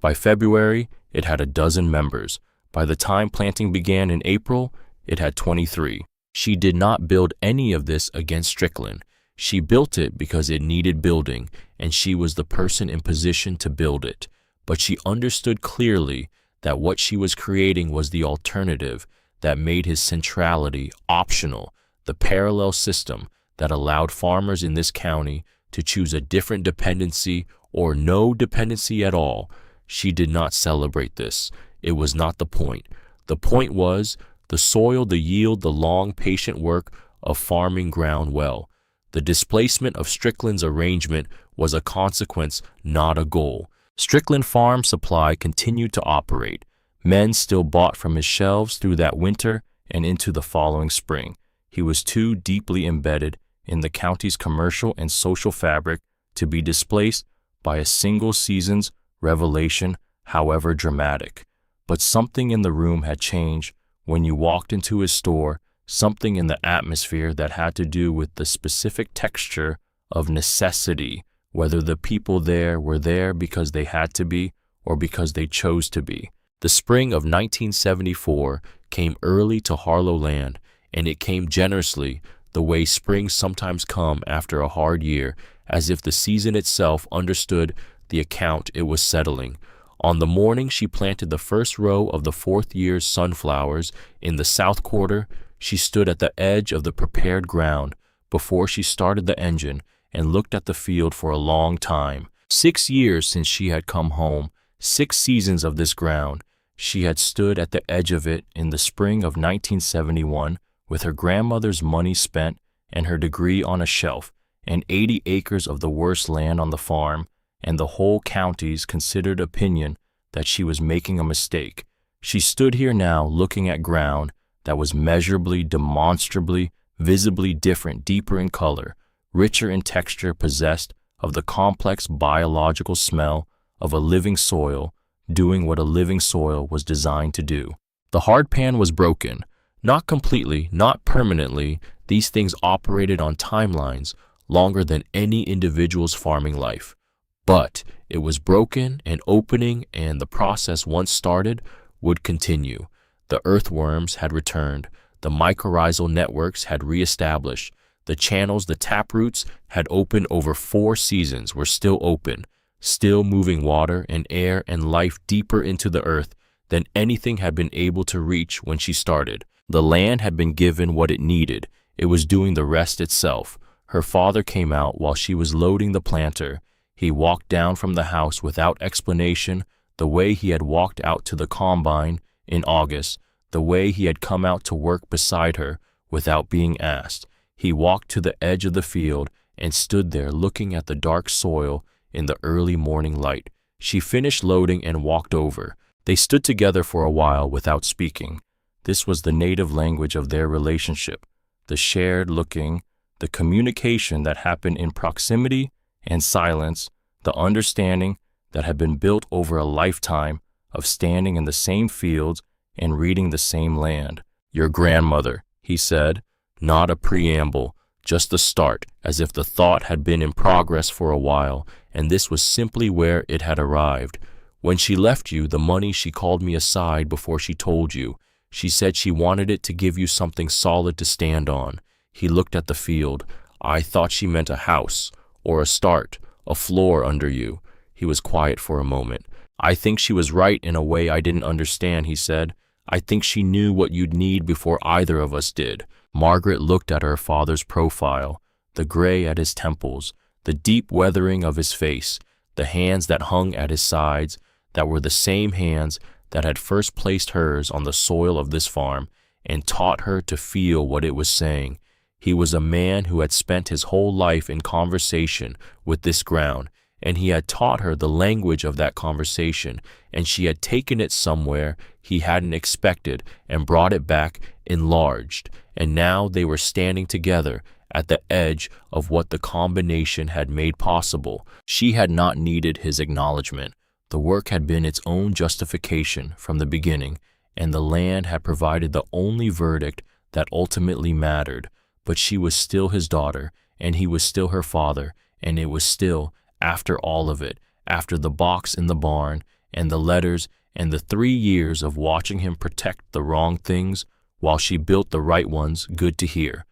By February, it had 12 members. By the time planting began in April, it had 23. She did not build any of this against Strickland. She built it because it needed building, and she was the person in position to build it. But she understood clearly that what she was creating was the alternative that made his centrality optional, the parallel system that allowed farmers in this county to choose a different dependency or no dependency at all. She did not celebrate this. It was not the point. The point was the soil, the yield, the long, patient work of farming ground well. The displacement of Strickland's arrangement was a consequence, not a goal. Strickland Farm Supply continued to operate. Men still bought from his shelves through that winter and into the following spring. He was too deeply embedded in the county's commercial and social fabric to be displaced by a single season's revelation, however dramatic. But something in the room had changed when you walked into his store, something in the atmosphere that had to do with the specific texture of necessity, whether the people there were there because they had to be or because they chose to be. The spring of 1974 came early to Harlow land, and it came generously, the way springs sometimes come after a hard year, as if the season itself understood the account it was settling. On the morning she planted the first row of the 4th year's sunflowers in the south quarter, she stood at the edge of the prepared ground before she started the engine and looked at the field for a long time. 6 years since she had come home, 6 seasons of this ground. She had stood at the edge of it in the spring of 1971 with her grandmother's money spent and her degree on a shelf, and 80 acres of the worst land on the farm, and the whole county's considered opinion that she was making a mistake. She stood here now looking at ground that was measurably, demonstrably, visibly different, deeper in color, richer in texture, possessed of the complex biological smell of a living soil, doing what a living soil was designed to do. The hard pan was broken. Not completely, not permanently. These things operated on timelines longer than any individual's farming life. But it was broken and opening, and the process once started would continue. The earthworms had returned. The mycorrhizal networks had reestablished. The channels, the taproots, had opened over 4 seasons, were still open, still moving water and air and life deeper into the earth than anything had been able to reach when she started. The land had been given what it needed. It was doing the rest itself. Her father came out while she was loading the planter. He walked down from the house without explanation, the way he had walked out to the combine in August, the way he had come out to work beside her without being asked. He walked to the edge of the field and stood there looking at the dark soil in the early morning light. She finished loading and walked over. They stood together for a while without speaking. This was the native language of their relationship, the shared looking, the communication that happened in proximity and silence, the understanding that had been built over a lifetime of standing in the same fields and reading the same land. "Your grandmother," he said, not a preamble, just the start, as if the thought had been in progress for a while, and this was simply where it had arrived. "When she left you the money, she called me aside before she told you. She said she wanted it to give you something solid to stand on." He looked at the field. "I thought she meant a house, or a start, a floor under you." He was quiet for a moment. "I think she was right in a way I didn't understand," he said. "I think she knew what you'd need before either of us did." Margaret looked at her father's profile, the gray at his temples, the deep weathering of his face, the hands that hung at his sides, that were the same hands that had first placed hers on the soil of this farm and taught her to feel what it was saying. He was a man who had spent his whole life in conversation with this ground, and he had taught her the language of that conversation, and she had taken it somewhere he hadn't expected and brought it back enlarged, and now they were standing together at the edge of what the combination had made possible. She had not needed his acknowledgement. The work had been its own justification from the beginning, and the land had provided the only verdict that ultimately mattered. But she was still his daughter, and he was still her father, and it was still, after all of it, after the box in the barn, and the letters, and the 3 years of watching him protect the wrong things while she built the right ones, good to hear.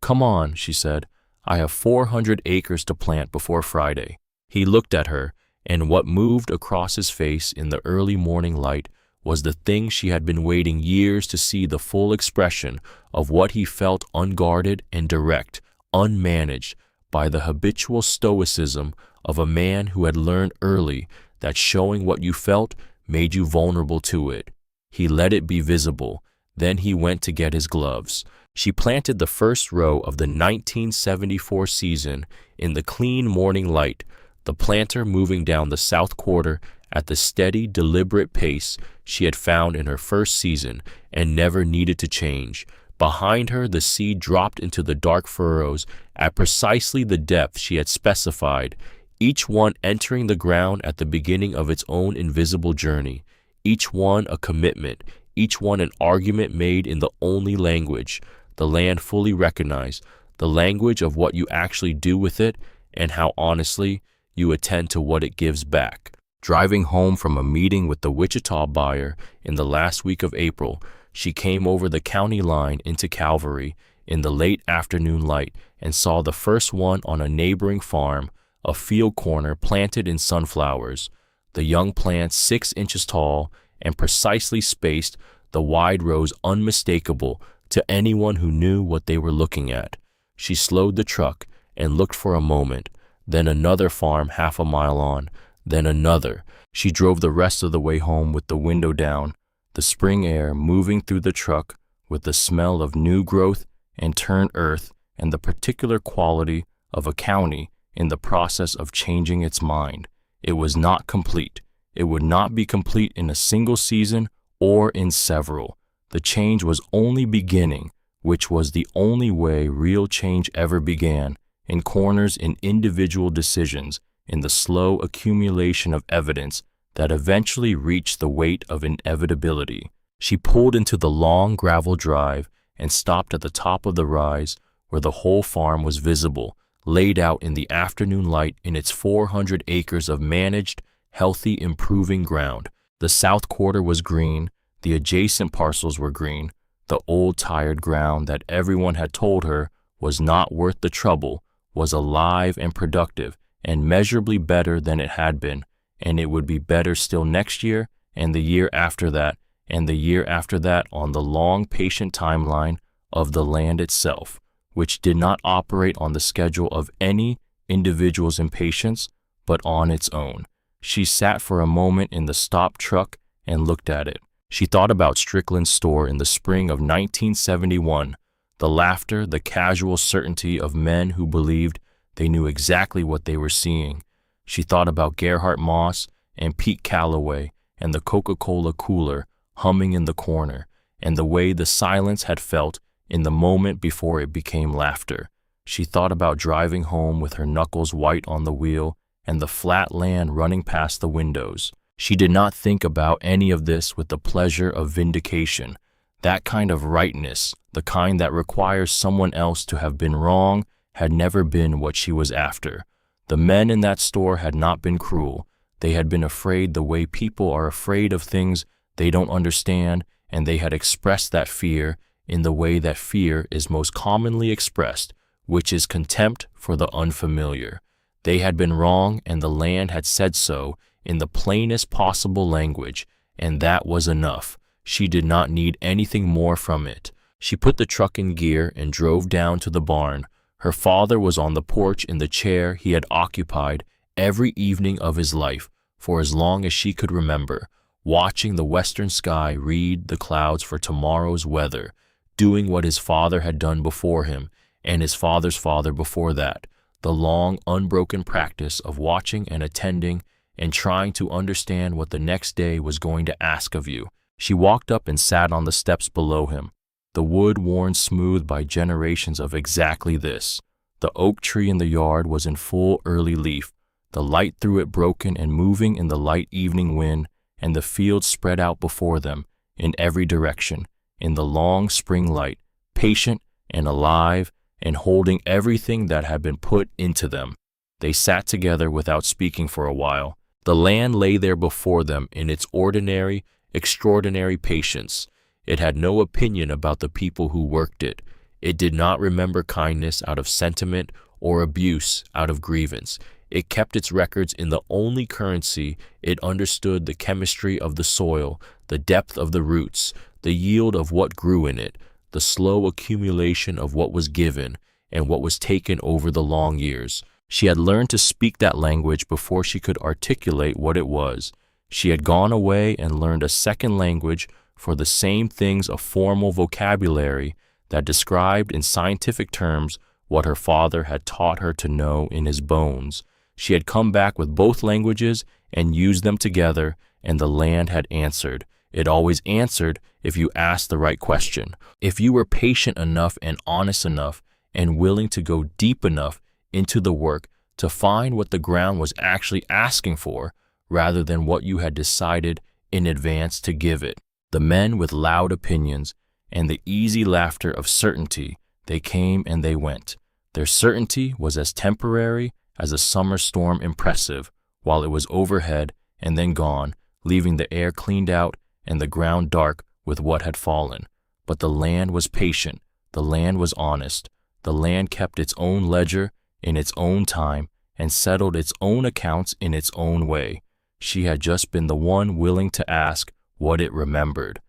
"Come on," she said. "I have 400 acres to plant before Friday." He looked at her, and what moved across his face in the early morning light was the thing she had been waiting years to see, the full expression of what he felt, unguarded and direct, unmanaged by the habitual stoicism of a man who had learned early that showing what you felt made you vulnerable to it. He let it be visible. Then he went to get his gloves. She planted the first row of the 1974 season in the clean morning light, the planter moving down the south quarter at the steady, deliberate pace she had found in her first season and never needed to change. Behind her, the seed dropped into the dark furrows at precisely the depth she had specified, each one entering the ground at the beginning of its own invisible journey, each one a commitment, each one an argument made in the only language the land fully recognized, the language of what you actually do with it and how honestly you attend to what it gives back. Driving home from a meeting with the Wichita buyer in the last week of April, she came over the county line into Calvary in the late afternoon light and saw the first one on a neighboring farm, a field corner planted in sunflowers, the young plants 6 inches tall and precisely spaced, the wide rows unmistakable to anyone who knew what they were looking at. She slowed the truck and looked for a moment, then another farm half a mile on, then another. She drove the rest of the way home with the window down, the spring air moving through the truck with the smell of new growth and turned earth and the particular quality of a county in the process of changing its mind. It was not complete. It would not be complete in a single season or in several. The change was only beginning, which was the only way real change ever began, in corners in individual decisions, in the slow accumulation of evidence that eventually reached the weight of inevitability. She pulled into the long gravel drive and stopped at the top of the rise where the whole farm was visible, laid out in the afternoon light in its 400 acres of managed, healthy, improving ground. The south quarter was green, the adjacent parcels were green, the old tired ground that everyone had told her was not worth the trouble was alive and productive and measurably better than it had been, and it would be better still next year and the year after that and the year after that on the long, patient timeline of the land itself, which did not operate on the schedule of any individual's impatience, but on its own. She sat for a moment in the stopped truck and looked at it. She thought about Strickland's store in the spring of 1971, the laughter, the casual certainty of men who believed They knew exactly what they were seeing. She thought about Gerhardt Moss and Pete Calloway and the Coca-Cola cooler humming in the corner, and the way the silence had felt in the moment before it became laughter. She thought about driving home with her knuckles white on the wheel and the flat land running past the windows. She did not think about any of this with the pleasure of vindication. That kind of rightness, the kind that requires someone else to have been wrong, had never been what she was after. The men in that store had not been cruel. They had been afraid the way people are afraid of things they don't understand, and they had expressed that fear in the way that fear is most commonly expressed, which is contempt for the unfamiliar. They had been wrong, and the land had said so in the plainest possible language, and that was enough. She did not need anything more from it. She put the truck in gear and drove down to the barn. Her father was on the porch in the chair he had occupied every evening of his life for as long as she could remember, watching the western sky read the clouds for tomorrow's weather, doing what his father had done before him and his father's father before that, the long, unbroken practice of watching and attending and trying to understand what the next day was going to ask of you. She walked up and sat on the steps below him, the wood worn smooth by generations of exactly this. The oak tree in the yard was in full early leaf, the light through it broken and moving in the light evening wind, and the fields spread out before them in every direction, in the long spring light, patient and alive and holding everything that had been put into them. They sat together without speaking for a while. The land lay there before them in its ordinary, extraordinary patience. It had no opinion about the people who worked it. It did not remember kindness out of sentiment or abuse out of grievance. It kept its records in the only currency it understood: the chemistry of the soil, the depth of the roots, the yield of what grew in it, the slow accumulation of what was given and what was taken over the long years. She had learned to speak that language before she could articulate what it was. She had gone away and learned a second language for the same things, a formal vocabulary that described in scientific terms what her father had taught her to know in his bones. She had come back with both languages and used them together, and the land had answered. It always answered if you asked the right question. If you were patient enough and honest enough and willing to go deep enough into the work to find what the ground was actually asking for, rather than what you had decided in advance to give it. The men with loud opinions and the easy laughter of certainty, they came and they went. Their certainty was as temporary as a summer storm, impressive, while it was overhead and then gone, leaving the air cleaned out and the ground dark with what had fallen. But the land was patient, the land was honest, the land kept its own ledger in its own time and settled its own accounts in its own way. She had just been the one willing to ask what it remembered.